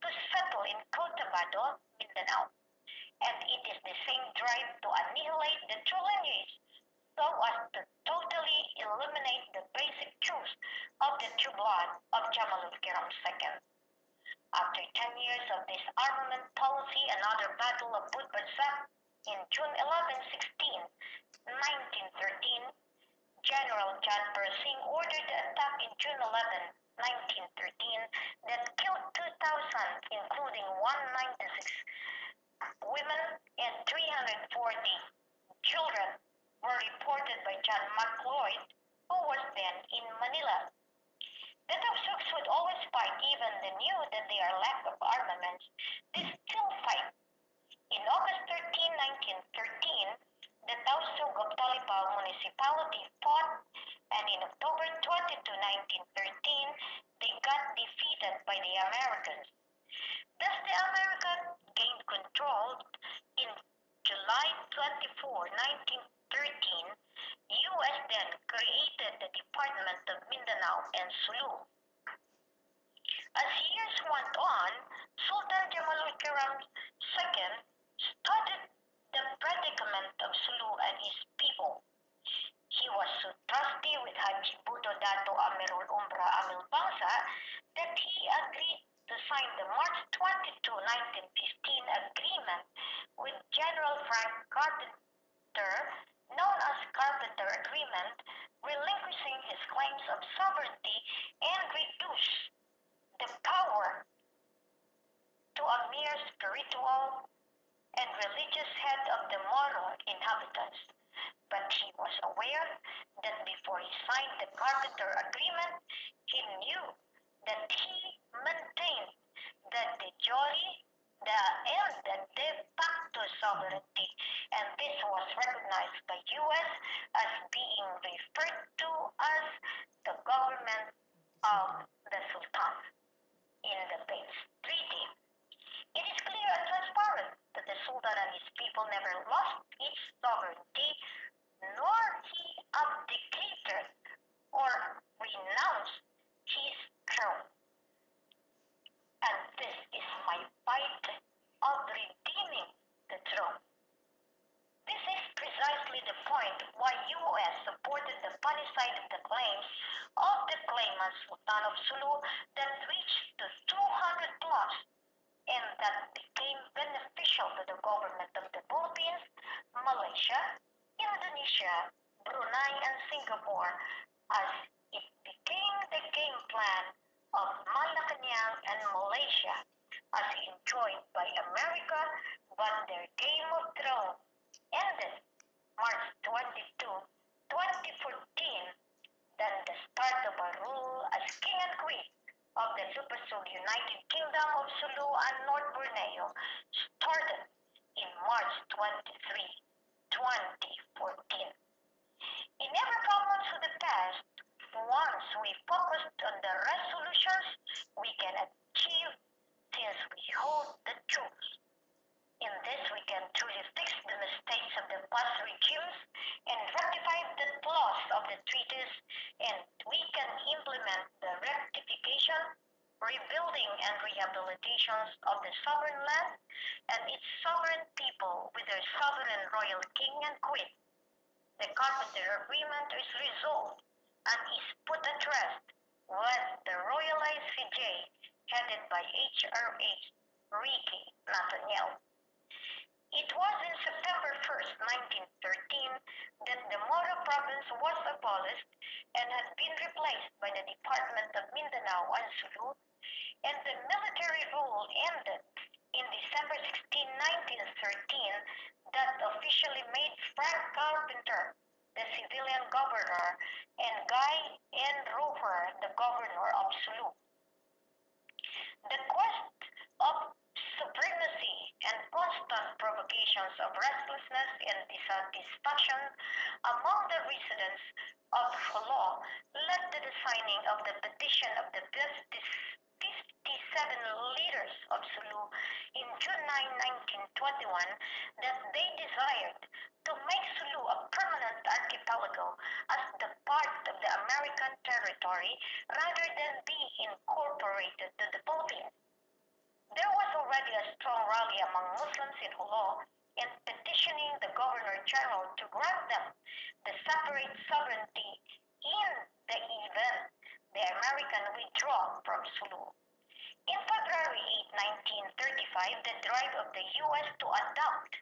to settle in Cotabato, Mindanao. And it is the same drive to annihilate the true lineage so as to totally eliminate the basic truths of the true blood of Jamalul II. After 10 years of disarmament policy, another battle of Budbansak in June 11-16, 1913, General John Persing ordered the attack in June 11, 1913, that killed 2,000, including 196 women and 340 children, were reported by John McLeod, who was then in Manila. The Tausugs would always fight even they knew that they are lack of armaments. They still fight. In August 13, 1913, the Tausug of Talipao municipality fought, and in October 22, 1913, they got defeated by the Americans. Thus, the Americans gained control. In July 24, 1913, U.S. then created the Department of Mindanao and Sulu. As years went on, Sultan Jamalul II studied the predicament of Sulu and his people. He was so trusty with Haji Buto Dato Amirul Umbra Amil Bangsa that he agreed to sign the March 22, 1915 agreement with General Frank Carpenter, known as Carpenter Agreement, relinquishing his claims of sovereignty and reduce the power to a mere spiritual and religious head of the Moro inhabitants. But he was aware that before he signed the Carpenter Agreement, he knew that he maintained the de jure and the de facto sovereignty, and this was recognized by U.S. as being referred to as the government of the Sultan in the Peace Treaty. It is clear and transparent that the Sultan and his people never lost its sovereignty, nor he abdicated or renounced his throne. And this is my fight of redeeming the throne. This is precisely the point why U.S. supported the panicide of the claims of the claimant Sultan of Sulu that reached to 200 plus, and that became beneficial to the government of the Philippines, Malaysia, Indonesia, Brunei, and Singapore, as it became the game plan of Malacanang and Malaysia, as enjoyed by America, but their Game of Thrones ended March 22, 2014, then the start of a rule as king and queen of the Supersul United Kingdom of Sulu and North Borneo started in March 23, 2014. In every problem to the past, once we focused on the resolutions we can achieve since we hold the truth. In this, we can truly fix the mistakes of the past regimes and rectify the flaws of the treaties, and we can implement the rectification, rebuilding, and rehabilitations of the sovereign land and its sovereign people with their sovereign royal king and queen. The Carpenter Agreement is resolved and is put at rest when the Royalized CJ, headed by HRH Ricky Nathaniel. It was in September 1st, 1913, that the Moro province was abolished and had been replaced by the Department of Mindanao and Sulu, and the military rule ended in December 16, 1913, that officially made Frank Carpenter the civilian governor and Guy N. Roper the governor of Sulu. The quest of supremacy and constant provocations of restlessness and dissatisfaction among the residents of Jolo led to the signing of the petition of the 57 leaders of Sulu in June 9, 1921, that they desired to make Sulu a permanent archipelago as the part of the American territory rather than be incorporated to the Philippines. There was already a strong rally among Muslims in Jolo in petitioning the Governor General to grant them the separate sovereignty in the event the American withdrawal from Sulu. In February 8, 1935, the drive of the U.S. to adopt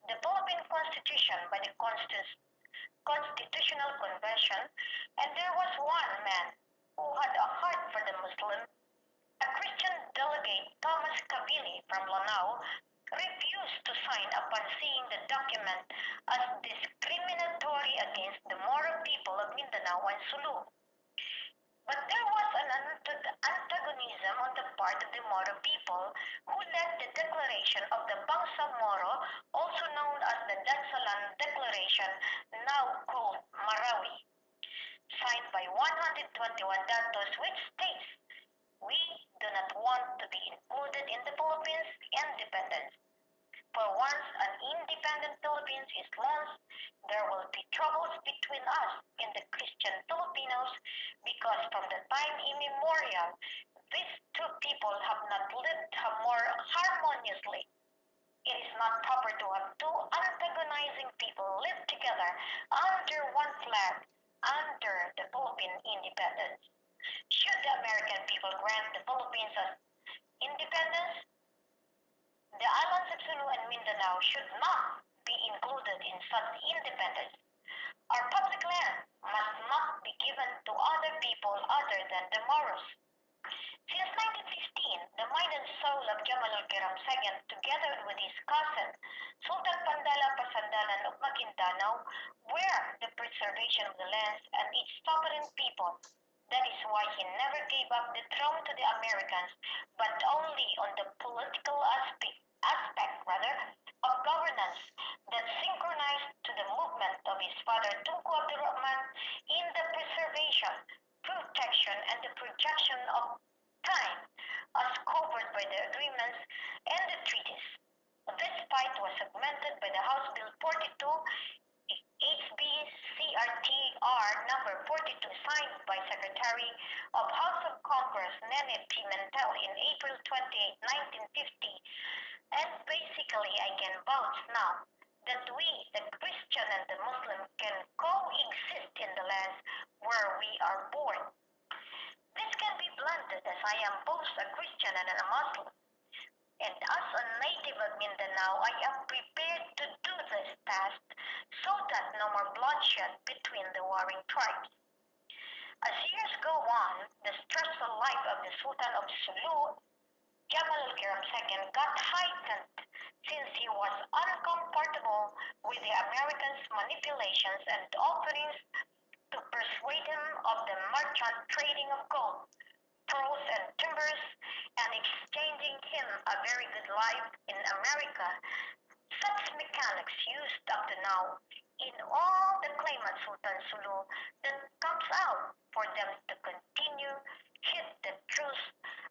the Philippine Constitution by the Constitutional Convention, and there was one man who had a heart for the Muslim, a Christian delegate, Thomas Cavili from Lanao, refused to sign upon seeing the document as discriminatory against the Moro people of Mindanao and Sulu. But there was an antagonism on the part of the Moro people who led the declaration of the Bangsa Moro, also known as the Dansalan Declaration, now called Marawi, signed by 121 datos, which states, "We do not want to be included in the Philippines' independence. For once an independent Philippines is launched, there will be troubles between us and the Christian Filipinos, because from the time immemorial, these two people have not lived more harmoniously. It is not proper to have two antagonizing people live together under one flag under the Philippine independence. Should the American people grant the Philippines as independence, the islands of Sulu and Mindanao should not be included in such independence. Our public land must not be given to other people other than the Moros." Since 1915, the mind and soul of Jamalul Kiram II, together with his cousin, Sultan Pandala Pasandalan of Maguindanao, were the preservation of the lands and its sovereign people. That is why he never gave up the throne to the Americans, but only on the political aspect of governance that synchronized to the movement of his father Tunku Abdul Rahman in the preservation, protection, and the projection of time as covered by the agreements and the treaties. This fight was augmented by the House Bill 42 HB-CRTR number 42, signed by Secretary of House of Congress Nene Pimentel in April 28, 1950. And basically, I can vouch now that we, the Christian and the Muslim, can coexist in the lands where we are born. This can be blended as I am both a Christian and a Muslim. And as a native of Mindanao, I am prepared to do this task so that no more bloodshed between the warring tribes. As years go on, the stressful life of the Sultan of Sulu, Jamalul Kiram II, got heightened since he was uncomfortable with the Americans' manipulations and offerings to persuade him of the merchant trading of gold, pearls, and timbers, and exchanging him a very good life in America. Such mechanics used up to now in all the claimant Sultan Sulu that comes out for them to continue hid the truth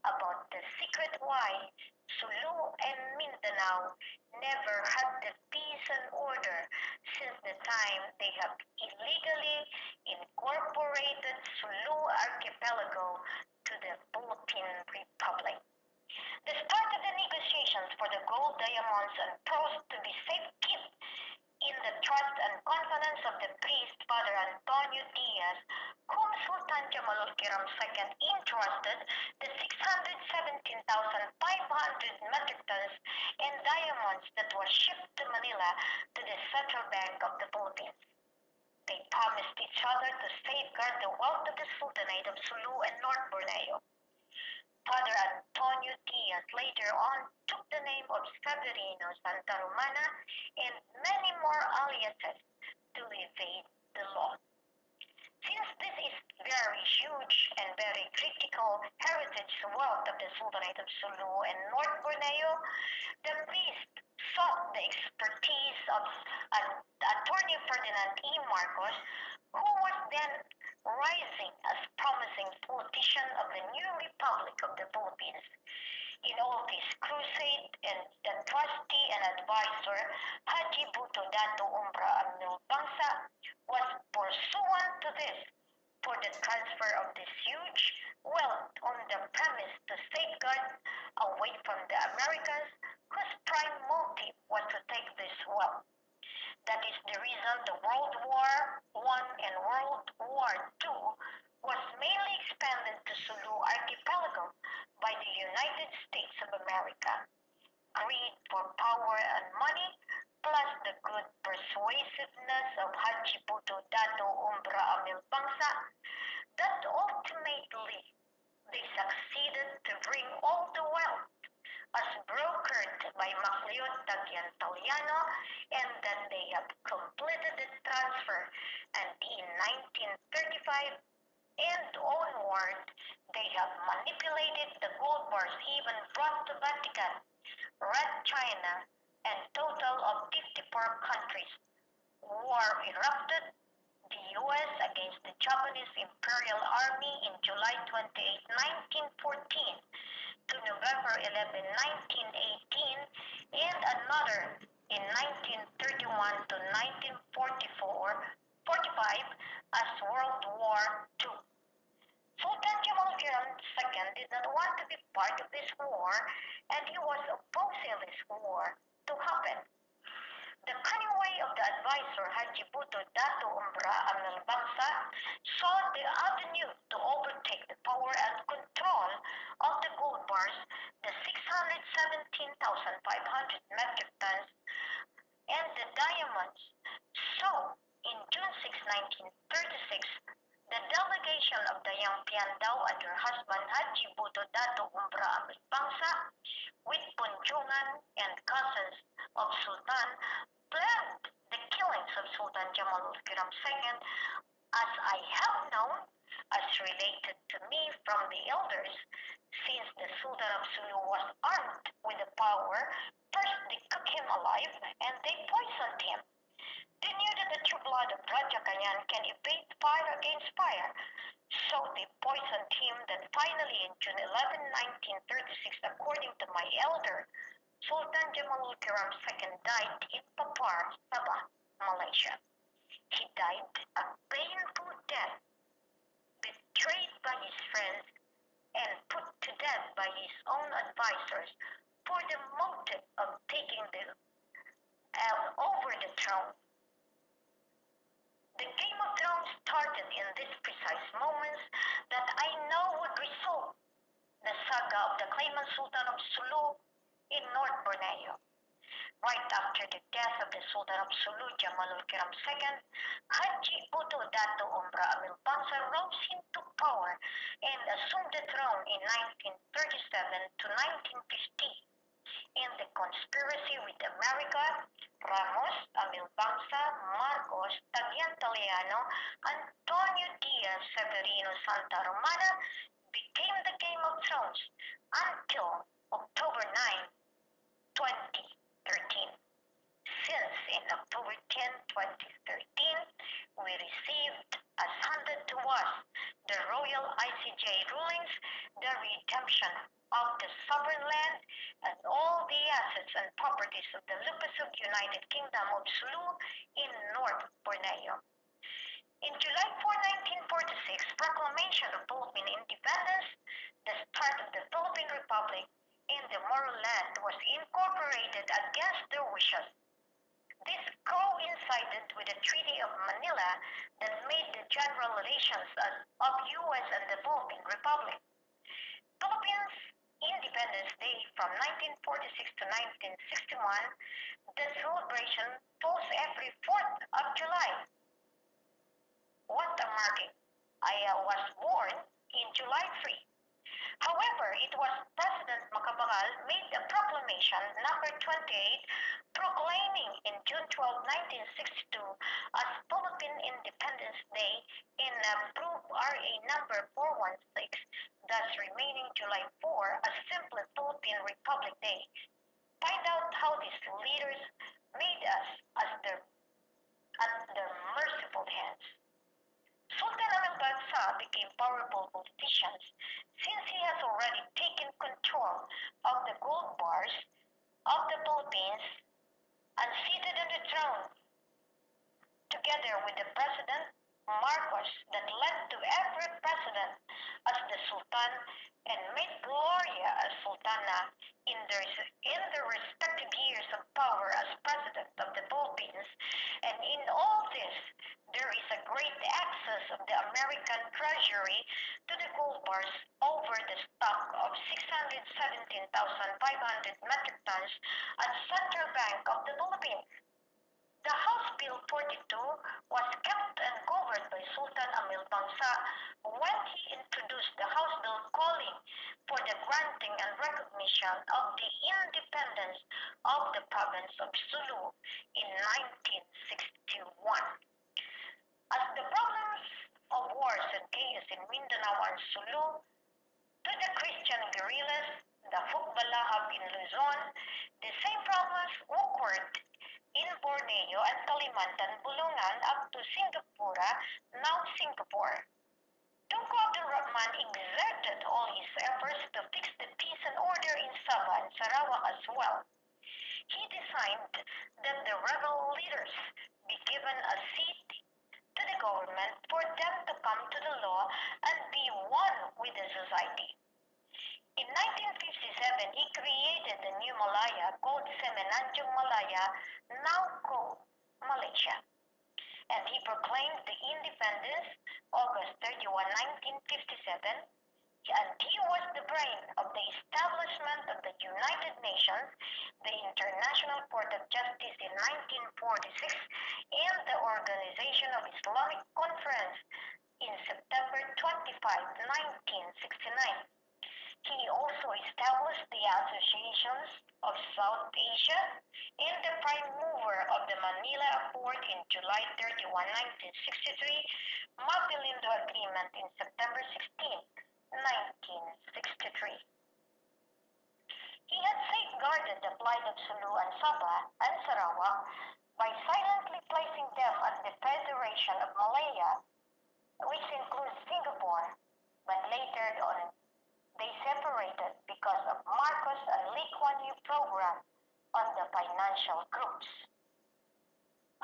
about the secret why Sulu and Mindanao never had the peace and order since the time they have illegally incorporated Sulu archipelago to the Philippine Republic. The start of the negotiations for the gold, diamonds, and pearls to be safekept in the trust and confidence of the priest, Father Antonio Diaz, whom Sultan Jamalul Kiram II entrusted the 617,500 metric tons and diamonds that were shipped to Manila to the Central Bank of the Philippines. They promised each other to safeguard the wealth of the Sultanate of Sulu and North Borneo. Father Antonio Diaz later on took the name of Severino Santa Romana and many more aliases to evade the law. Since this is very huge and very critical heritage wealth of the Sultanate of Sulu and North Borneo, the priest sought the expertise of Attorney Ferdinand E. Marcos, who was then rising as promising politician of the new Republic of the Philippines. In all this crusade, and the trustee and advisor, Haji Buto Dato Umbra Amnul Bangsa, was pursuant to this for the transfer of this huge wealth on the premise to safeguard away from the Americans, whose prime motive was to take this wealth. That is the reason the World War I and World War II was mainly expanded to Sulu Archipelago by the United States of America. Greed for power and money, plus the good persuasiveness of Haji Buto Dato Umbra Amil Bangsa, that ultimately they succeeded to bring all the wealth as brokered by Macleod Tagliantaliano, and that they have completed the transfer, and in 1935 and onward, they have manipulated the gold bars, even brought to Vatican, Red China, and total of 54 countries. War erupted, the U.S. against the Japanese Imperial Army in July 28, 1914 to November 11, 1918, and another in 1931 to 1945 as World War II. Sultan Jamal Kiram II did not want to be part of this war, and he was opposing this war to happen. The cunning way of the advisor Haji Buto Dato Umbra Amil Bangsa saw the avenue to overtake the power and control of the gold bars, the 617,500 metric tons, and the diamonds. So, in June 6, 1936, The delegation of the young Piandao and her husband Haji Buto Dato Umbra Amil Bangsa, with Punjungan and cousins of Sultan, planned the killings of Sultan Jamalul Kiram II, as I have known, as related to me from the elders, since the Sultan of Sulu was armed with the power. First they cooked him alive and they poisoned him. They knew that the true blood of Raja Kanyan can evade fire against fire, so they poisoned him. That finally in June 11, 1936, according to my elder, Sultan Jamalul Kiram II died in Papar, Sabah, Malaysia. He died a painful death, betrayed by his friends and put to death by his own advisors for the motive of taking over the throne. The Game of Thrones started in these precise moments that I know would result the saga of the claimant Sultan of Sulu in North Borneo. Right after the death of the Sultan of Sulu, Jamalul Kiram II, Haji Buto Dato Umbra Amil Bangsa rose into power and assumed the throne in 1937 to 1950. In the conspiracy with America, Ramos, Amil Bangsa, Marcos, Tagliantaliano, Antonio Diaz Severino Santa Romana became the Game of Thrones until October 9, 2013. Since in October 10, 2013, we received as handed to us the Royal ICJ rulings, the redemption of the sovereign land, and all the assets and properties of the Lupasug United Kingdom of Sulu in North Borneo. In July 4, 1946, proclamation of Philippine independence, the start of the Philippine Republic in the Moro land was incorporated against their wishes. This coincided with the Treaty of Manila that made the general relations of U.S. and the Philippine Republic. Philippines Independence Day from 1946 to 1961, the celebration falls every 4th of July. What a marking! I was born in July 3. However, it was President Macapagal made a proclamation number 28 proclaiming in June 12, 1962 as Philippine Independence Day in approved RA number 416, thus remaining July 4 as simply Philippine Republic Day. Find out how these leaders made us as their merciful hands. Sultan Amil Bangsa became powerful politician since he has already taken control of the gold bars of the Philippines and seated on the throne together with the President Marcos that led to every president as the Sultan and made Gloria as Sultana in their respective years of power as President of the Philippines. And in all this, there is a great access of the American Treasury to the gold bars over the stock of 617,500 metric tons at Central Bank of the Philippines. The House Bill 42 was kept and governed by Sultan Amil Bangsa when he introduced the House Bill calling for the granting and recognition of the independence of the province of Sulu in 1961. As the problems of wars and chaos in Mindanao and Sulu, to the Christian guerrillas, the Hukbalahab in Luzon, the same problems occurred in Borneo and Kalimantan, Bulungan up to Singapura, now Singapore. Tunku Abdul Rahman exerted all his efforts to fix the peace and order in Sabah and Sarawak as well. He designed that the rebel leaders be given a seat to the government for them to come to the law and be one with the society. In 1957, he created the new Malaya called Semenanjung Malaya, now called Malaysia. And he proclaimed the independence August 31, 1957, and he was the brain of the establishment of the United Nations, the International Court of Justice in 1946, and the Organization of Islamic Conference in September 1969. He also established the Associations of South Asia and the prime mover of the Manila Accord in July 31, 1963, Maguilindo Agreement in September 16, 1963. He had safeguarded the plight of Sulu and Sabah and Sarawak by silently placing them at the Federation of Malaya, which includes Singapore, but later on they separated because of Marcos and Lee Kuan Yew program on the financial groups.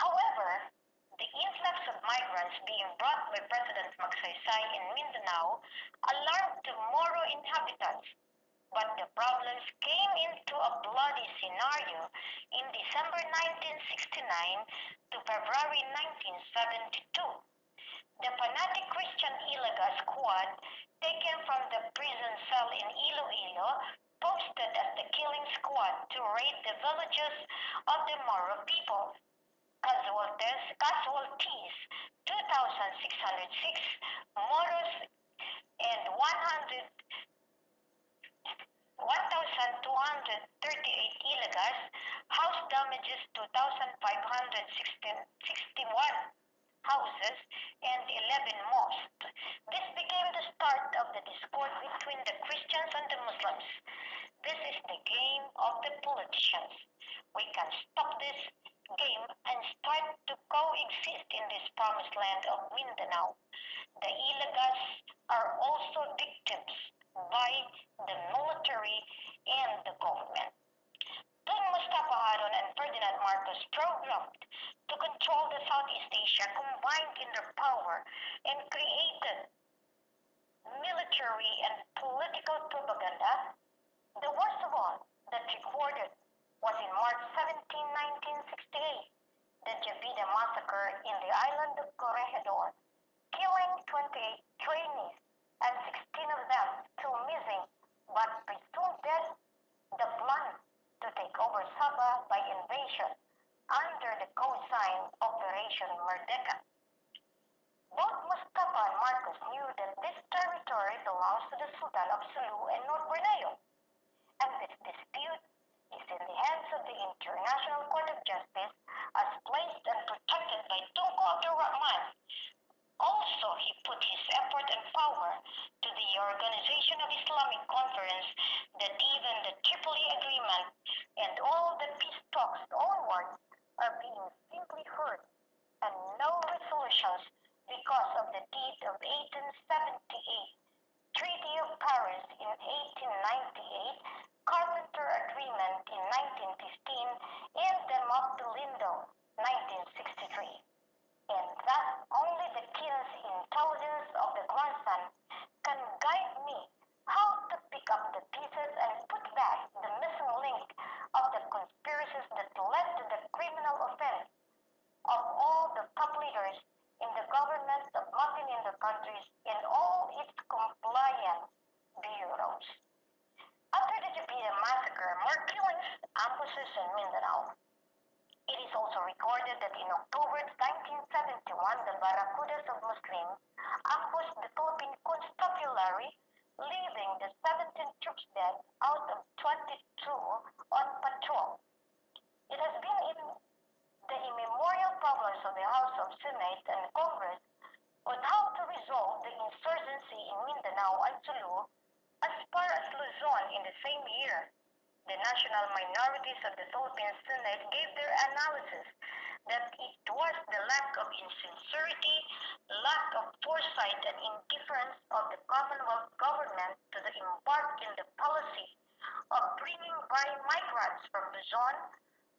However, the influx of migrants being brought by President Magsaysay in Mindanao alarmed the Moro inhabitants, but the problems came into a bloody scenario in December 1969 to February 1972. The fanatic Christian Ilaga squad, taken from the prison cell in Iloilo, posted as the killing squad to raid the villages of the Moro people. Casualties 2,606 Moros and 1,238 Ilagas, house damages 2,561 houses, and 11 mosques. This became the start of the discord between the Christians and the Muslims. This is the game of the politicians. We can stop this game and start to coexist in this promised land of Mindanao. The Ilagas are also victims by the military and the government. Tung Mustafa Harun and Ferdinand Marcos programmed to control the Southeast Asia combined in their power and created military and political propaganda. The worst of all that recorded was in March 17, 1968, the Jabida massacre in the island of Corregidor, killing 28 trainees and 16 of them still missing but presumed dead. The plan to take over Sabah by invasion under the cosign Operation Merdeka. Both Mustafa and Marcos knew that this territory belongs to the Sultan of Sulu and North Borneo, and this dispute is in the hands of the International Court of Justice as placed and protected by Tunku Abdul Rahman. Also, he put his effort and power to the Organization of Islamic Conference that even the Tripoli Agreement and all the peace talks onwards are being simply heard and no resolutions because of the deed of 1878, Treaty of Paris in 1898, Carpenter Agreement in 1915, and the Maguilindo 1963. And thus only the keenest intelligence of the grandson can guide me how to pick up the pieces and put back the missing link of the conspiracies that led to the criminal offense of all the top leaders in the governments of Maguilindo countries and all its compliance bureaus. After the Jabida massacre, more killings, ambushes in Mindanao. It is also recorded that in October 1971, the Barracudas of Muslims ambushed the Philippine Constabulary, leaving the 17 troops dead out of 22 on patrol. It has been in the immemorial problems of the House of Senate and Congress on how to resolve the insurgency in Mindanao and Sulu as far as Luzon in the same year. The national minorities of the Philippine Senate gave their analysis that it was the lack of insincerity, lack of foresight, and indifference of the Commonwealth government to the embark in the policy of bringing by migrants from Luzon,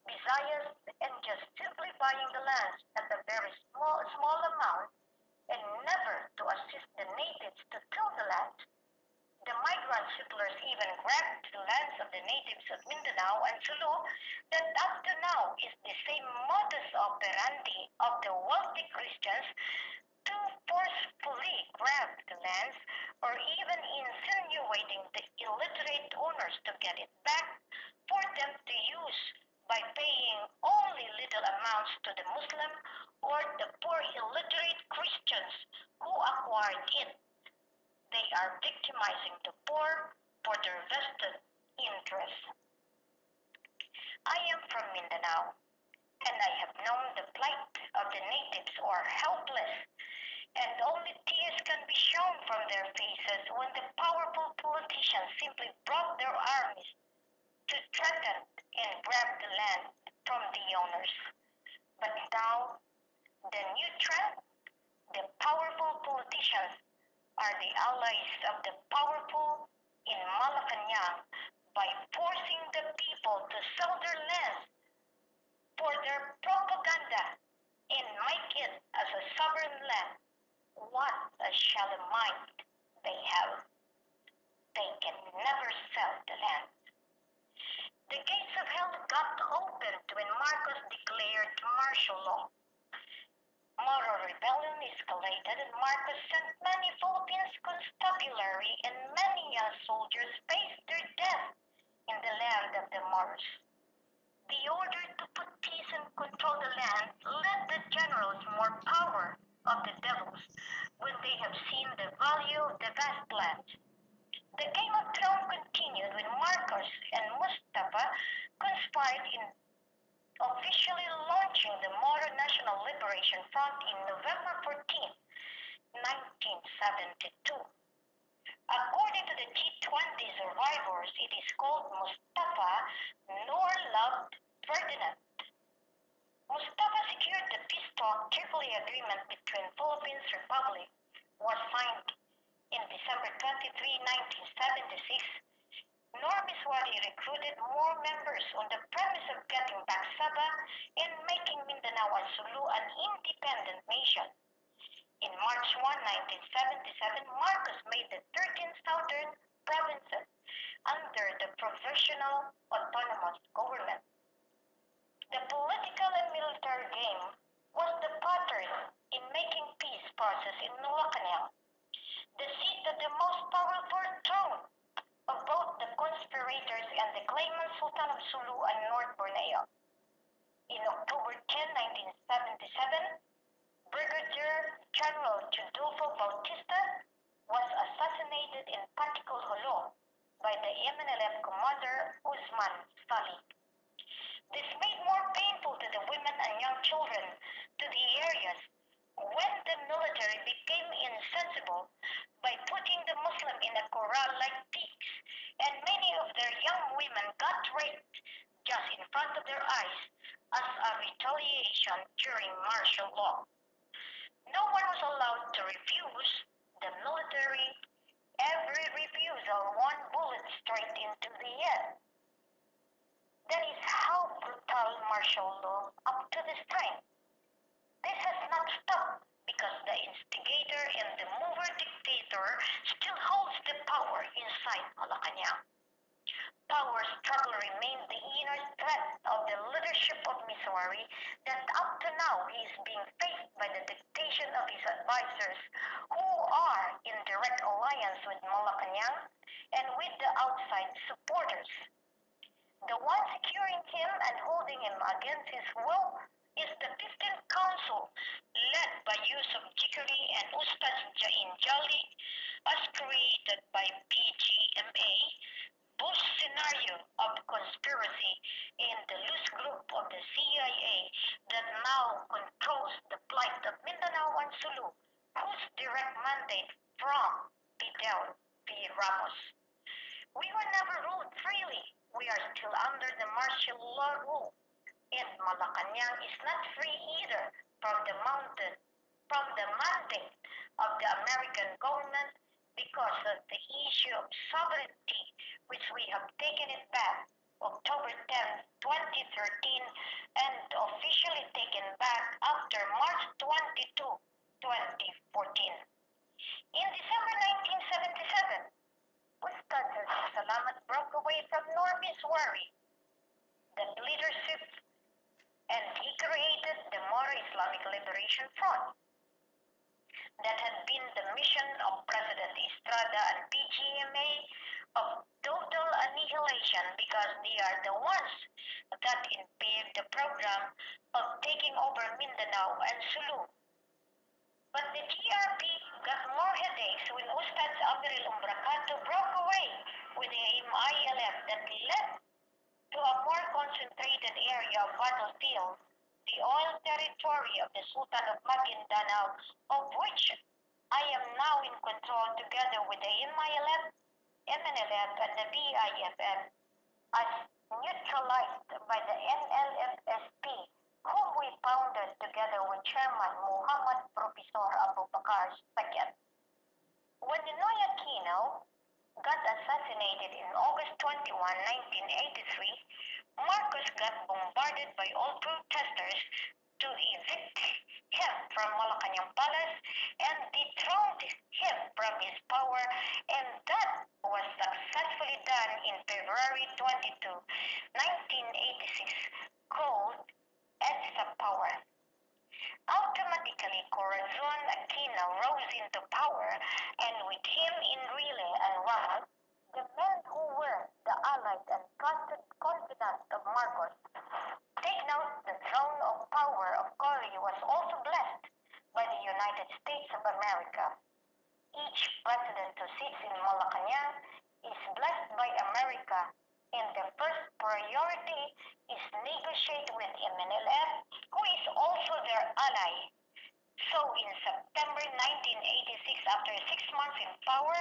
Visayas, and just simply buying the lands at a very small amount and never to assist the natives to till the land. The migrant settlers even grabbed the lands of the natives of Mindanao and Sulu that up to now is the same modus operandi of the wealthy Christians to forcefully grab the lands or even insinuating the illiterate owners to get it back for them to use by paying only little amounts to the Muslim or the poor illiterate Christians who acquired it. they are victimizing the poor for their vested interests. I am from Mindanao, and I have known the plight of the natives who are helpless, and only tears can be shown from their faces when the powerful politicians simply brought their armies to threaten and grab the land from the owners. But now, the new trend, the powerful politicians are the allies of the powerful in Malacanang by forcing the people to sell their lands for their propaganda and make it as a sovereign land. What a shallow mind they have. They can never sell the land. The gates of hell got opened when Marcos declared martial law. Moro rebellion escalated and Marcos sent many Philippines constabulary and many young soldiers faced their death in the land of the Moros. The order to put peace and control the land led the generals more power of the devils when they have seen the value of the vast land. The Game of Thrones continued when Marcos and Mustafa conspired in officially launching the Moro National Liberation Front in November 14, 1972. According to the G20 survivors, it is called Mustafa nor loved Ferdinand. Mustafa secured the peace talk Tripoli Agreement between Philippines Republic was signed in December 23, 1976. Normiswari recruited more members on the premise of getting back Sabah and making Mindanao and Sulu an independent nation. In March 1, 1977, Marcos made the 13 southern provinces under the Provisional Autonomous Government. The political and military game was the pattern in making peace process in Malacanang, the seat of the most powerful throne of both the conspirators and the claimant Sultan of Sulu and North Borneo. In October 10, 1977, Brigadier General Rodolfo Bautista was assassinated in Paticul Holo by the MNLF commander Usman Salih. This made more painful to the women and young children to the areas when the military became insensible by putting the Muslim in a corral like pigs, and many of their young women got raped just in front of their eyes as a retaliation during martial law. No one was allowed to refuse the military. Every refusal, one bullet straight into the head. That is how brutal martial law up to this time. This has not stopped because the instigator and the mover dictator still holds the power inside Malacanang. Power struggle remains the inner threat of the leadership of Missouri that up to now he is being faced by the dictation of his advisors who are in direct alliance with Malacanang and with the outside supporters. The one securing him and holding him against his will is the 15th Council, led by Yusuf Jikari and Ustaz Jain Jali, as created by PGMA, both scenario of conspiracy in the loose group of the CIA that now controls the plight of Mindanao and Sulu, whose direct mandate from Fidel V. Ramos. We were never ruled freely. We are still under the martial law rule. And Malacanang is not free either from the mandate of the American government because of the issue of sovereignty, which we have taken it back October 10, 2013, and officially taken back after March 22, 2014. In December 1977, Ustad Salamat broke away from Normiswari, the leadership, and he created the Moro Islamic Liberation Front. That had been the mission of President Estrada and PGMA of total annihilation because they are the ones that impaired the program of taking over Mindanao and Sulu. But the GRP got more headaches when Ustad Abril Umbracato broke away with the MILF that led to a more concentrated area of battlefield, the oil territory of the Sultan of Maguindanao, of which I am now in control together with the MILF, MNLF, and the BIFF, as neutralized by the NLFSP, whom we founded together with Chairman Muhammad Professor Abu Bakar Sakyat. When Ninoy Aquino got assassinated in August 21, 1983, Marcos got bombarded by all protesters to evict him from Malacanang Palace and dethroned him from his power, and that was successfully done in February 22, 1986, called Edge of Power. Automatically, Corazon Aquino rose into power, and with him Enrile and Ramos, the men who were the allied and trusted confidants of Marcos. Take note, the throne of power of Cory was also blessed by the United States of America. Each president who sits in Malacanang is blessed by America, and the first priority is negotiate with MNLF, who is also their ally. So in September 1986, after 6 months in power,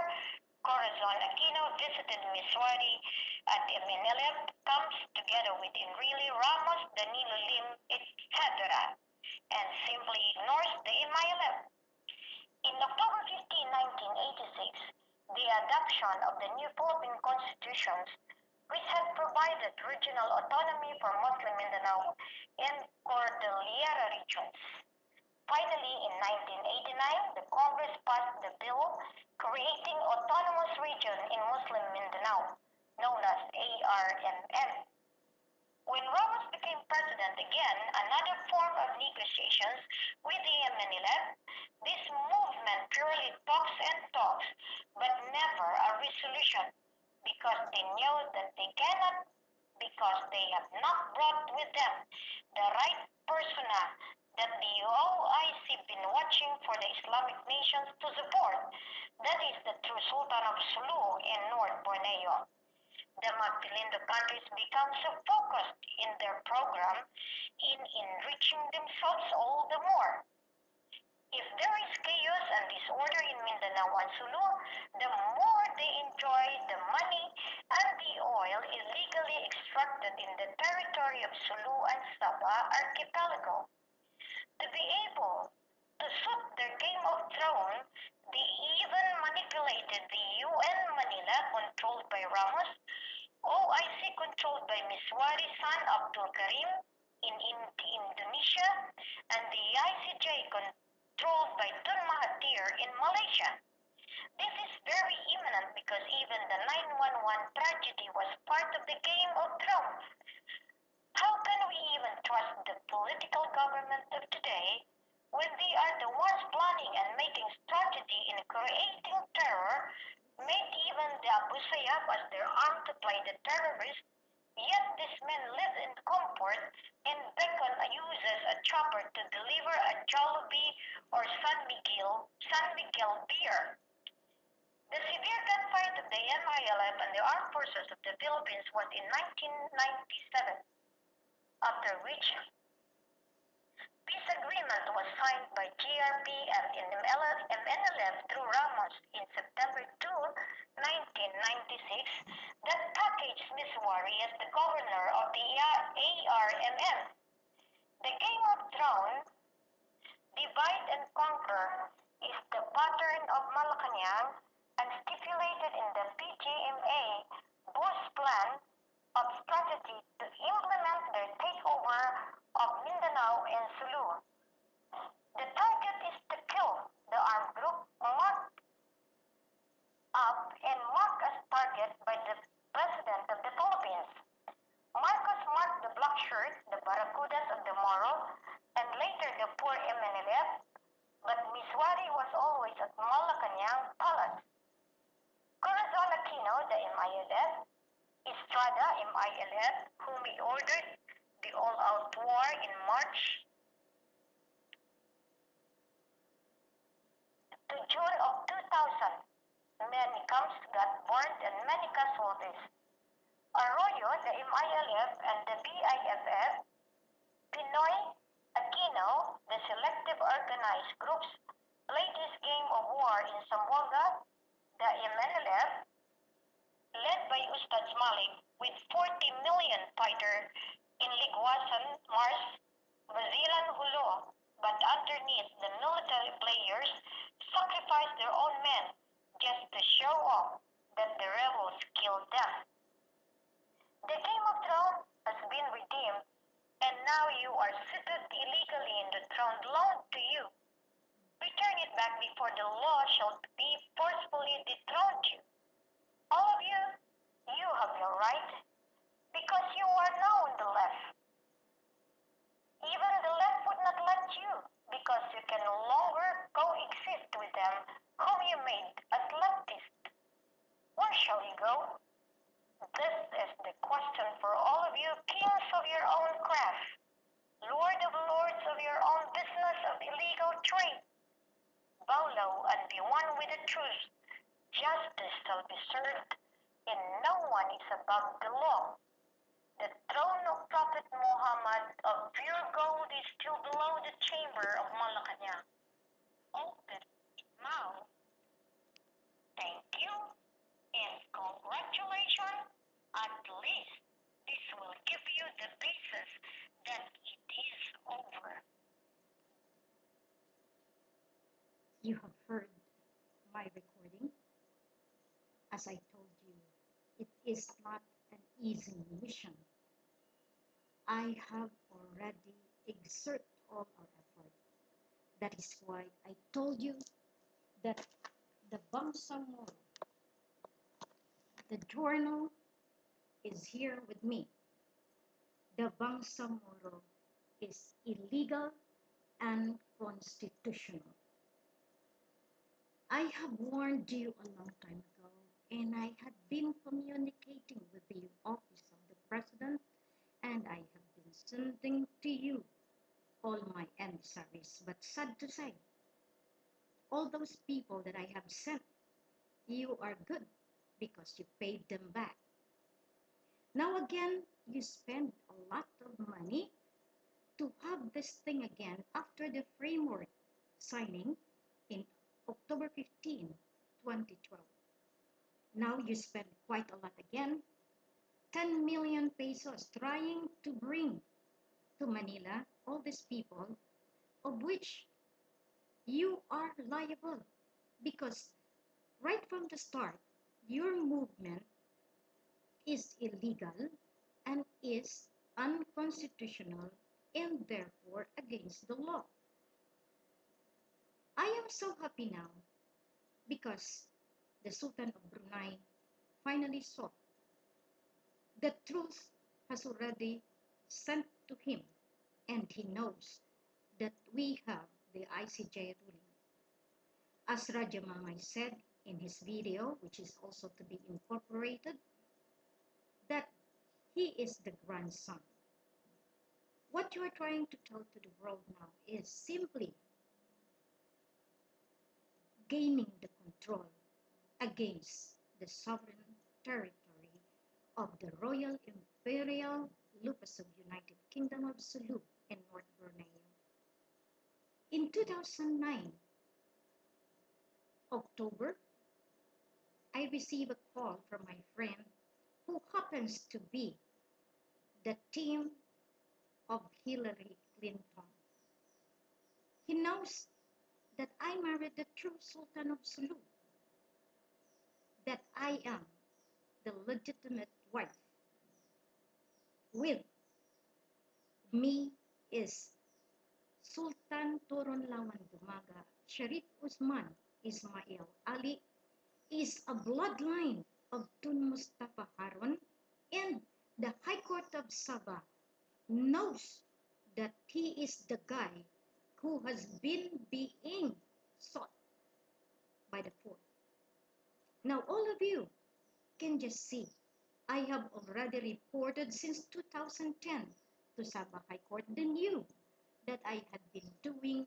Corazon Aquino visited Misuari at MNLF, comes together with Enrile, Ramos, Danilo Lim, etc., and simply ignores the MILF. In October 15, 1986, the adoption of the new Philippine constitutions, which had provided regional autonomy for Muslim Mindanao and Cordillera regions. Finally, in 1989, the Congress passed the bill creating autonomous region in Muslim Mindanao, known as ARMM. When Ramos became president again, another form of negotiations with the MNLF, this movement purely talks and talks, but never a resolution, because they know that they cannot, because they have not brought with them the right persona that the OIC been watching for the Islamic nations to support, that is the true Sultan of Sulu in North Borneo. The Magdaleno countries become so focused in their program in enriching themselves all the more. If there is chaos and disorder in Mindanao and Sulu, the more they enjoy the money and the oil illegally extracted in the territory of Sulu and Sabah archipelago. To be able to suit their Game of Thrones, they even manipulated the UN Manila controlled by Ramos, OIC controlled by Miswari's son Abdul Karim in Indonesia, and the ICJ controlled by Tun Mahathir in Malaysia. This is very imminent because even the 911 tragedy was part of the Game of Thrones. How can we even trust the political government of today when they are the ones planning and making strategy in creating terror, made even the Abu Sayyaf as their arm to play the terrorists, yet these men live in comfort and beckon uses a chopper to deliver a Jollibee or San Miguel beer. The severe gunfight of the MILF and the armed forces of the Philippines was in 1997, after which peace agreement was signed by GRP and MNLF through Ramos in September 2, 1996, that packaged Miswari as the governor of the ARMM. The Game of Thrones, divide and conquer, is the pattern of Malacanang and stipulated in the PGMA Bush plan of strategy to implement their takeover of Mindanao and Sulu. The target is to kill the armed group marked up and marked as target by the President of the Philippines. Marcos marked the black shirt, the Barracudas of the Moro, and later the poor MNLF, but Miswari was always at Malacanang Palace. Corazon Aquino, the MILF, Estrada, MILF, whom he ordered the all-out war in March to June powerful this. Arroyo, the MILF, and the BIFF, Pinoy Aquino, the selective organized groups, played this game of war in Zamboanga. The MNLF, led by Ustad Malik, with 40 million fighter in Ligwasan, Mars, Basilan, Hulo, but underneath the military players sacrificed their own men just to show off that the rebels killed them. The Game of Thrones has been redeemed, and now you are seated illegally in the throne loaned to you. Return it back before the law shall be forcefully dethroned you. All of you, you have your right, because you are now on the left. Even the left would not let you, because you can no longer coexist with them whom you made as leftists. Where shall you go? This is the question for all of you kings of your own craft, lord of lords of your own business of illegal trade. Bow low and be one with the truth. Justice shall be served, and no one is above the law. The throne of Prophet Muhammad of pure gold is still below the chamber of Malacanang. Open mouth. Thank you, and congratulations. At least this will give you the basis that it is over. You have heard my recording. As I told you, it is not an easy mission. I have already exerted all our effort. That is why I told you that the Bangsamoro, the journal, is here with me. The Bangsamoro is illegal and unconstitutional. I have warned you a long time ago, and I had been communicating with the office of the president, and I have been sending to you all my emissaries. But sad to say, all those people that I have sent, you are good because you paid them back. Now again, you spend a lot of money to have this thing again after the framework signing in October 15, 2012. Now you spend quite a lot again, 10 million pesos trying to bring to Manila all these people, of which you are liable because right from the start, your movement is illegal and is unconstitutional and therefore against the law. I am so happy now because the Sultan of Brunei finally saw the truth has already sent to him, and he knows that we have the ICJ ruling. As Raja Mamay said in his video, which is also to be incorporated, that he is the grandson. What you are trying to tell to the world now is simply gaining the control against the sovereign territory of the Royal Imperial Lucas of United Kingdom of Sulu in North Borneo. In 2009, October, I received a call from my friend who happens to be the team of Hillary Clinton. He knows that I married the true Sultan of Sulu, that I am the legitimate wife. With me is Sultan Turun Lawan Dumaga, Sharif Usman Ismail Ali is a bloodline of Tun Mustafa Harun, and the High Court of Sabah knows that he is the guy who has been being sought by the court. Now all of you can just see, I have already reported since 2010 to Sabah High Court, they knew that I had been doing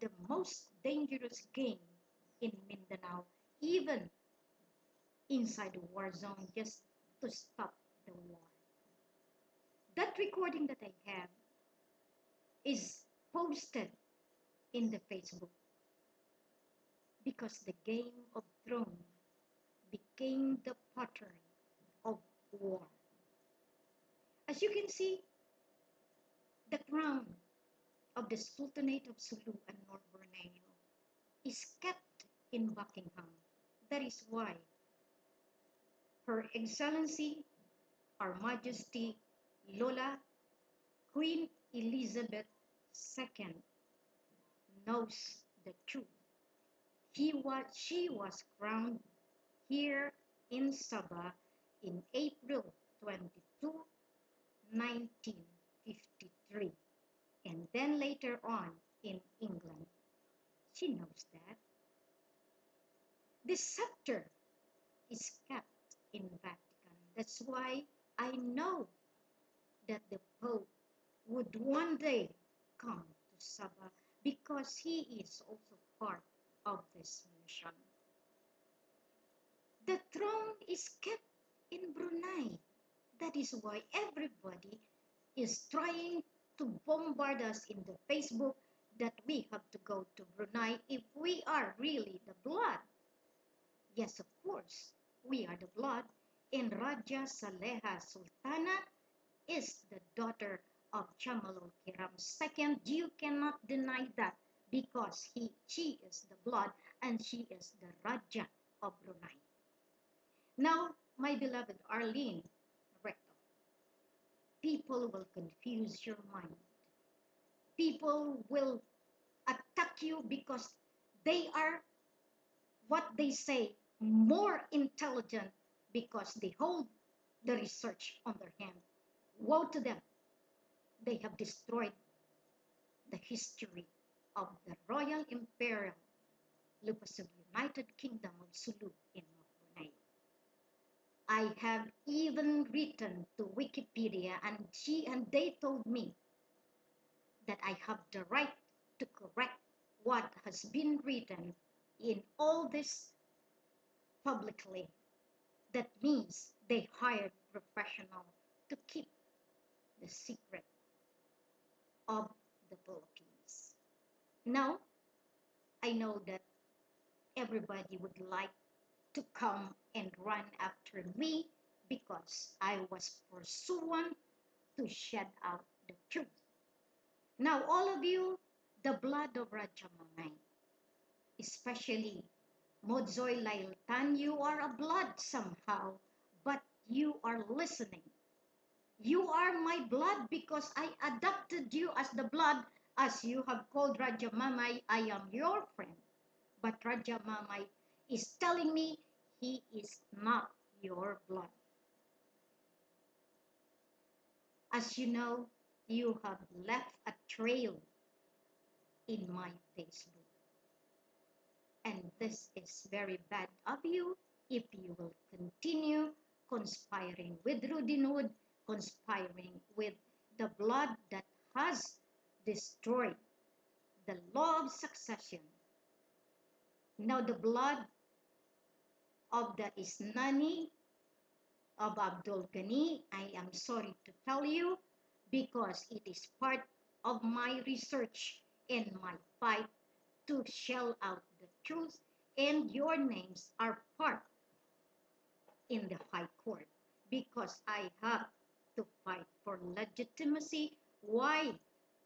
the most dangerous game in Mindanao, even inside the war zone just to stop the war. That recording that I have is posted in the Facebook because the Game of Thrones became the pattern of war. As you can see, the crown of the Sultanate of Sulu and North Borneo is kept in Buckingham. That is why Her Excellency, Our Majesty Lola Queen Elizabeth II knows the truth. She was crowned here in Sabah in April 22, 1953, and then later on in England. She knows that. The scepter is kept in Vatican. That's why I know that the Pope would one day come to Sabah because he is also part of this mission. The throne is kept in Brunei. That is why everybody is trying to bombard us in the Facebook that we have to go to Brunei if we are really the blood. Yes, of course, we are the blood. And Raja Saleha Sultana is the daughter of Jamalul Kiram II. You cannot deny that because she is the blood and she is the Raja of Brunei. Now, my beloved Arlene Recto, people will confuse your mind. People will attack you because they are, what they say, more intelligent because they hold the research on their hand. Woe to them. They have destroyed the history of the Royal Imperial Lucasive United Kingdom of Sulu in North Brunei. I have even written to Wikipedia and they told me that I have the right to correct what has been written in all this publicly. That means they hired professionals to keep the secret of the Philippines. Now, I know that everybody would like to come and run after me because I was pursuant to shed out the truth. Now, all of you, the blood of Raja Mamay, especially Modzoy Lailtan, you are a blood somehow, but you are listening. You are my blood because I adopted you as the blood, as you have called Raja Mamay, I am your friend. But Raja Mamay is telling me he is not your blood. As you know, you have left a trail in my Facebook. And this is very bad of you if you will continue conspiring with Robin Hood, conspiring with the blood that has destroyed the law of succession. Now the blood of the Isnani of Abdul Ghani, I am sorry to tell you, because it is part of my research and my fight to shell out the truth, and your names are part in the High Court because I have to fight for legitimacy. Why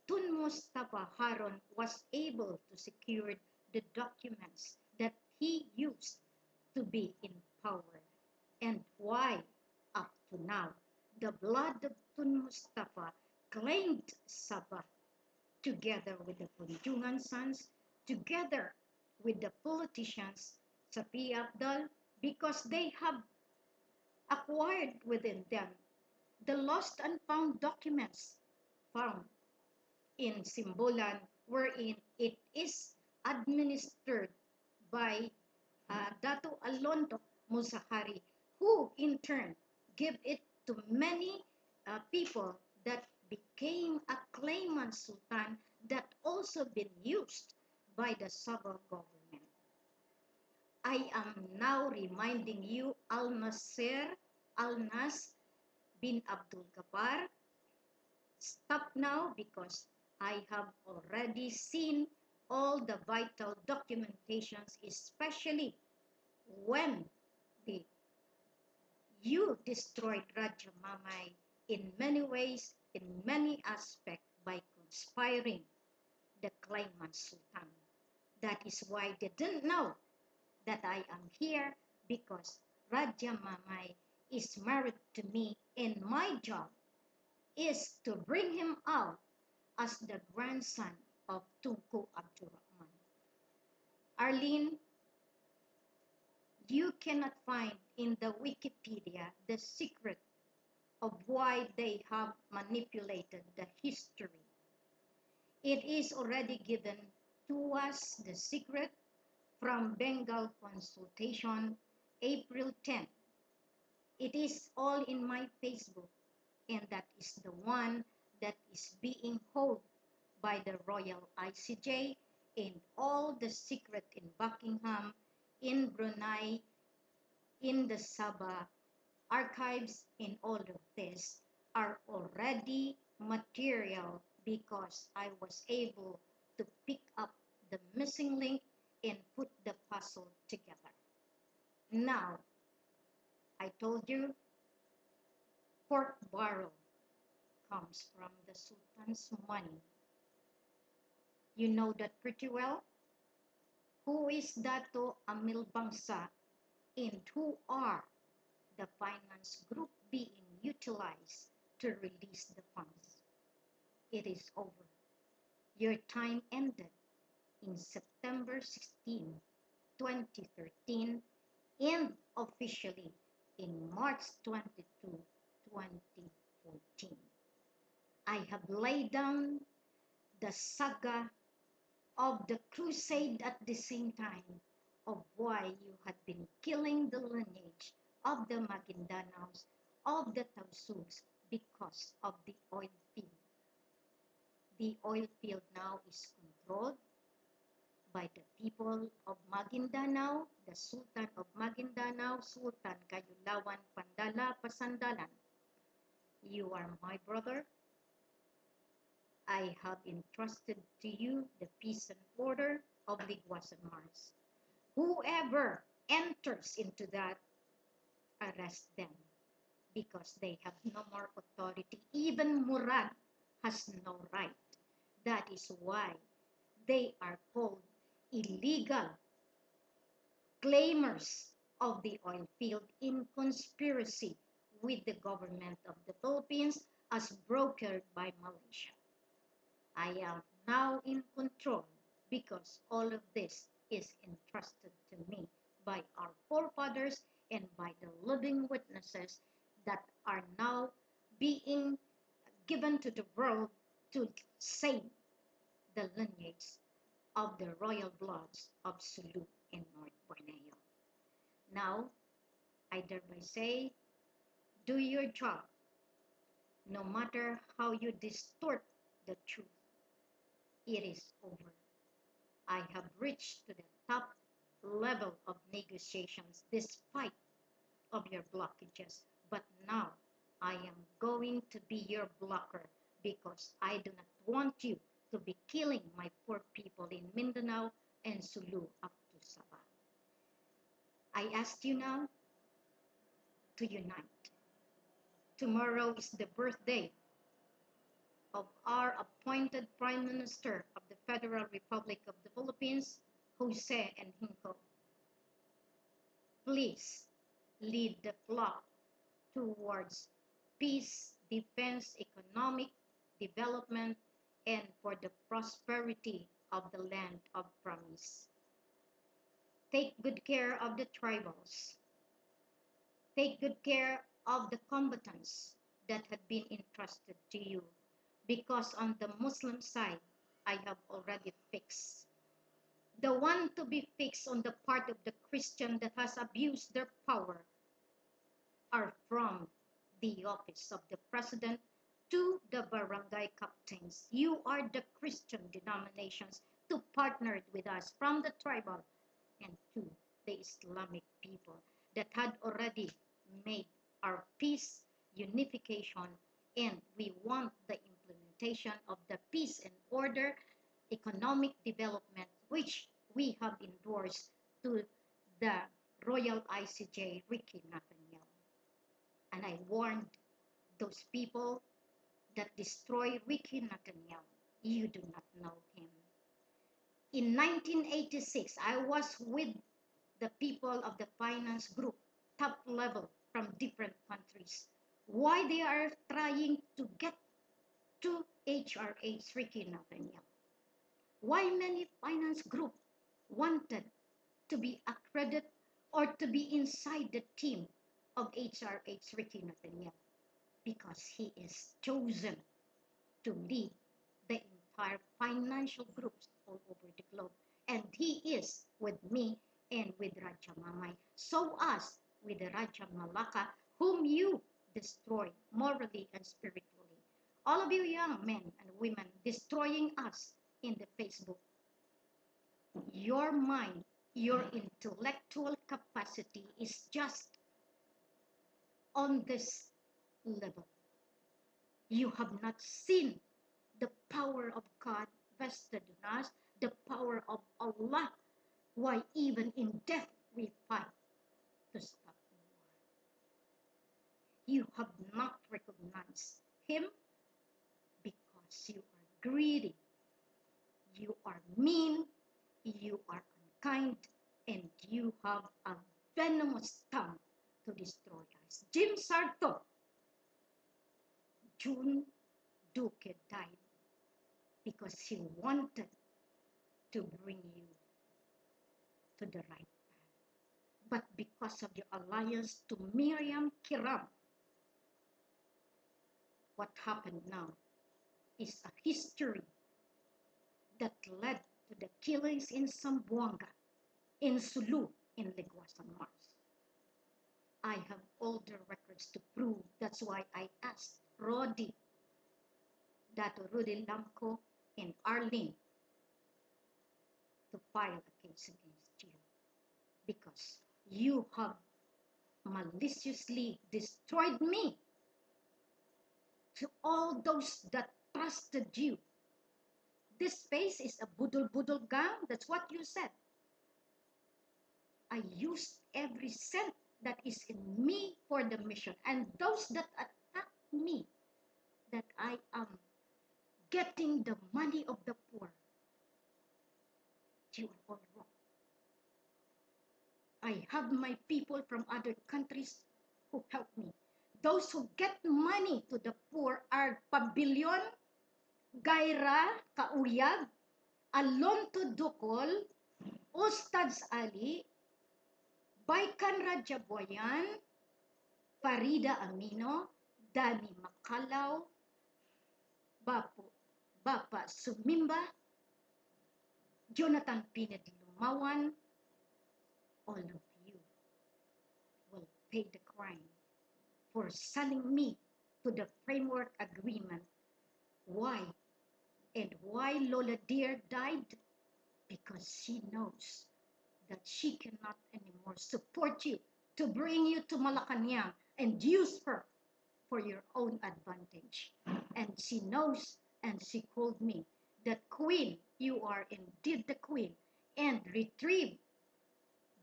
Tun Mustafa Harun was able to secure the documents that he used to be in power, and why up to now the blood of Tun Mustafa claimed Sabah together with the Punjungan sons, together with the politicians Safi Abdul, because they have acquired within them the lost and found documents found in Simbolan, wherein it is administered by Dato Alondo Musahari, who in turn give it to many people that became a claimant sultan that also been used by the Sabah government. I am now reminding you, Al Nasir, Al Nas bin Abdul Ghaffar, stop now because I have already seen all the vital documentations, especially when the, you destroyed Raja Mamai in many ways, in many aspects, by conspiring the claimant Sultan. That is why they didn't know that I am here, because Raja Mamai is married to me, and my job is to bring him out as the grandson of Tunku Abdurrahman. Arlene, you cannot find in the Wikipedia the secret of why they have manipulated the history. It is already given to us, the secret, from Bengal Consultation, April 10. It is all in my Facebook, and that is the one that is being held by the Royal ICJ, and all the secret in Buckingham, in Brunei, in the Sabah archives, in all of this are already material, because I was able to pick up the missing link and put the puzzle together. Now, I told you, pork barrel comes from the Sultan's money. You know that pretty well. Who is Dato Amil Bangsa, and who are the finance group being utilized to release the funds? It is over. Your time ended in September 16, 2013, and officially in March 22, 2014. I have laid down the saga of the crusade at the same time of why you had been killing the lineage of the Magindanaos, of the Tausugs, because of the oil field. The oil field now is controlled by the people of Maguindanao, the Sultan of Maguindanao, Sultan Kayulawan Pandala Pasandalan. You are my brother. I have entrusted to you the peace and order of Ligwasan Mars. Whoever enters into that, arrest them, because they have no more authority. Even Murad has no right. That is why they are called illegal claimers of the oil field in conspiracy with the government of the Philippines, as brokered by Malaysia. I am now in control, because all of this is entrusted to me by our forefathers and by the living witnesses that are now being given to the world to save the lineage of the royal bloods of Sulu and North Borneo. Now, I thereby say, do your job, no matter how you distort the truth. It is over. I have reached to the top level of negotiations despite of your blockages, but now I am going to be your blocker, because I do not want you to be killing my poor people in Mindanao and Sulu up to Sabah. I ask you now to unite. Tomorrow is the birthday of our appointed Prime Minister of the Federal Republic of the Philippines, Jose Enrique. Please lead the flock towards peace, defense, economic development, and for the prosperity of the land of promise. Take good care of the tribals. Take good care of the combatants that had been entrusted to you, because on the Muslim side, I have already fixed. The one to be fixed on the part of the Christian that has abused their power are from the office of the president to the barangay captains. You are the Christian denominations to partner with us from the tribal and to the Islamic people that had already made our peace unification, and we want the implementation of the peace and order economic development which we have endorsed to the Royal ICJ Ricky Nathaniel. And I warned those people that destroy Ricky Nathaniel. You do not know him. In 1986, I was with the people of the finance group, top level from different countries. Why they are trying to get to HRH Ricky Nathaniel? Why many finance group wanted to be accredited or to be inside the team of HRH Ricky Nathaniel? Because he is chosen to lead the entire financial groups all over the globe. And he is with me and with Raja Mamay. So us with the Raja Malaka, whom you destroy morally and spiritually. All of you young men and women destroying us in the Facebook. Your mind, your intellectual capacity is just on this level. You have not seen the power of God vested in us, the power of Allah. Why even in death we fight to stop the war. You have not recognized Him because you are greedy, you are mean, you are unkind, and you have a venomous tongue to destroy us. Jim Sarto, June Duque died because he wanted to bring you to the right path. But because of your alliance to Miriam Kiram, what happened now is a history that led to the killings in Zamboanga, in Sulu, in Leguasan, Mars. I have all the records to prove. That's why I asked Rodi, Dato Rudy Lamco, and Arlene to file a case against you. Because you have maliciously destroyed me to all those that trusted you. This space is a budol-budol gang. That's what you said. I used every cent that is in me for the mission. And those that attack me, that I am getting the money of the poor, you are all wrong. I have my people from other countries who help me. Those who get money to the poor are Pavilion, Gaira, Kauyag, Alonto Dukol, Ustads Ali, Baikan Rajaboyan, Farida Amino, Dani Makalaw, Bapa Sumimba, Jonathan Pined Lumawan. All of you will pay the crime for selling me to the framework agreement. Why? And why Lola Dear died? Because she knows that she cannot anymore support you to bring you to Malacanang and use her for your own advantage. And she knows, and she called me that queen, you are indeed the queen, and retrieve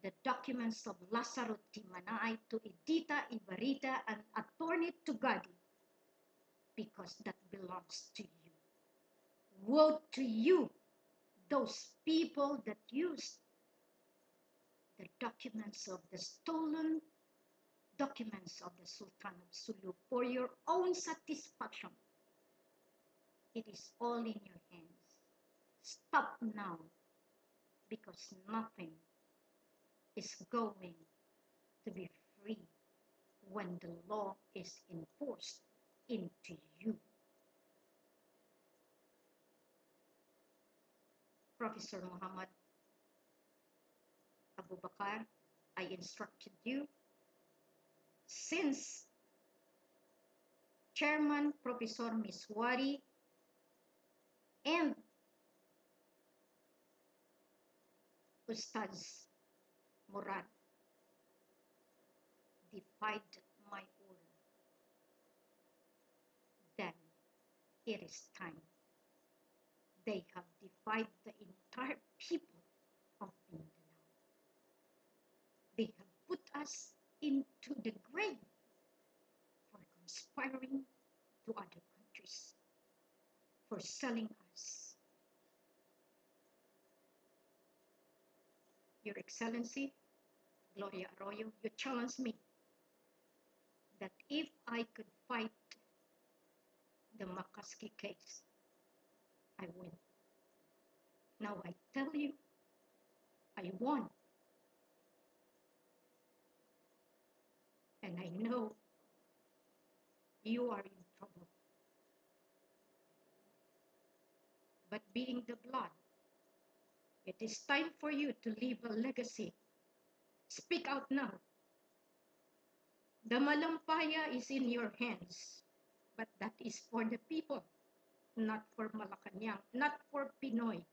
the documents of Lazaro Timanay to Edita Ibarita and Attorney Tugadi, because that belongs to you. Woe to you, those people that used the documents of the stolen documents of the Sultan of Sulu for your own satisfaction. It is all in your hands. Stop now, because nothing is going to be free when the law is enforced into you. Professor Muhammad Abu Bakar, I instructed you, since Chairman Professor Miswari and Ustaz Murad defied my order, then it is time. They have defied the entire people of Mindanao. They have put us into the grave for conspiring to other countries, for selling us. Your Excellency, Gloria Arroyo, you challenged me that if I could fight the McCaskey case, I win. Now I tell you, I won. And I know you are in trouble. But being the blood, it is time for you to leave a legacy. Speak out now. The Malampaya is in your hands, but that is for the people, not for Malacanang, not for Pinoy,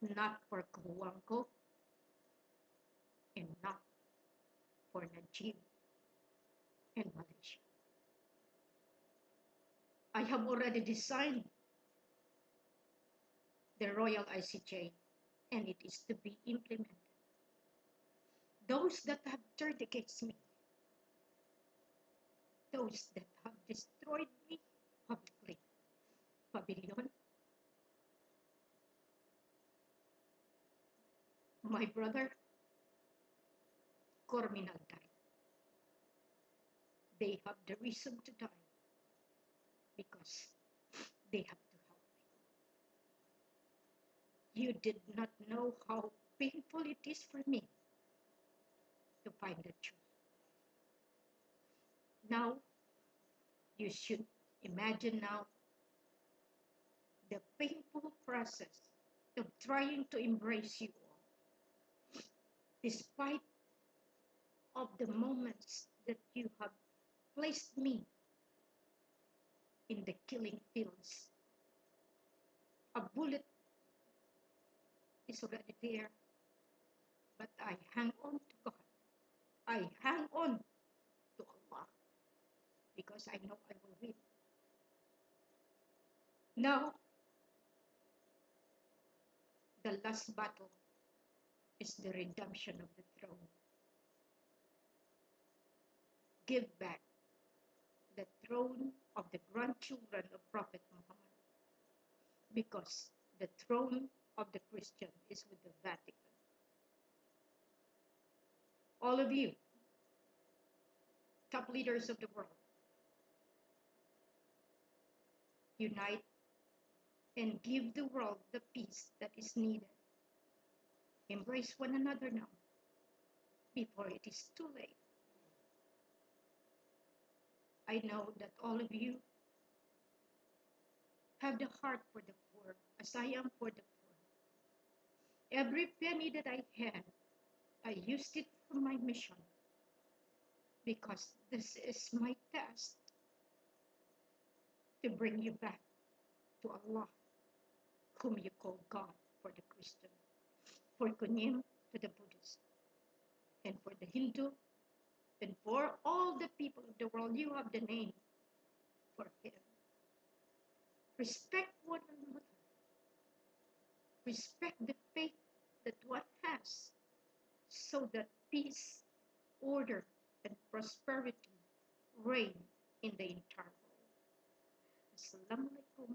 not for Kuwangko, and not for Najib and Malaysia. I have already designed the Royal ICJ, and it is to be implemented. Those that have turned against me, those that have destroyed me publicly, Pavilion, my brother, Corminal died. They have the reason to die because they have to help me. You did not know how painful it is for me to find the truth. Now, you should imagine now the painful process of trying to embrace you all, despite of the moments that you have placed me in the killing fields. A bullet is already there, but I hang on to God. I hang on to Allah because I know I will win. Now, the last battle is the redemption of the throne. Give back the throne of the grandchildren of Prophet Muhammad, because the throne of the Christian is with the Vatican. All of you, top leaders of the world, unite and give the world the peace that is needed. Embrace one another now, before it is too late. I know that all of you have the heart for the poor, as I am for the poor. Every penny that I had, I used it for my mission, because this is my task, to bring you back to Allah, whom you call God for the Christian, for Kunim to the Buddhist, and for the Hindu, and for all the people of the world, you have the name for Him. Respect one another. Respect the faith that one has, so that peace, order, and prosperity reign in the entire world. Assalamu alaikum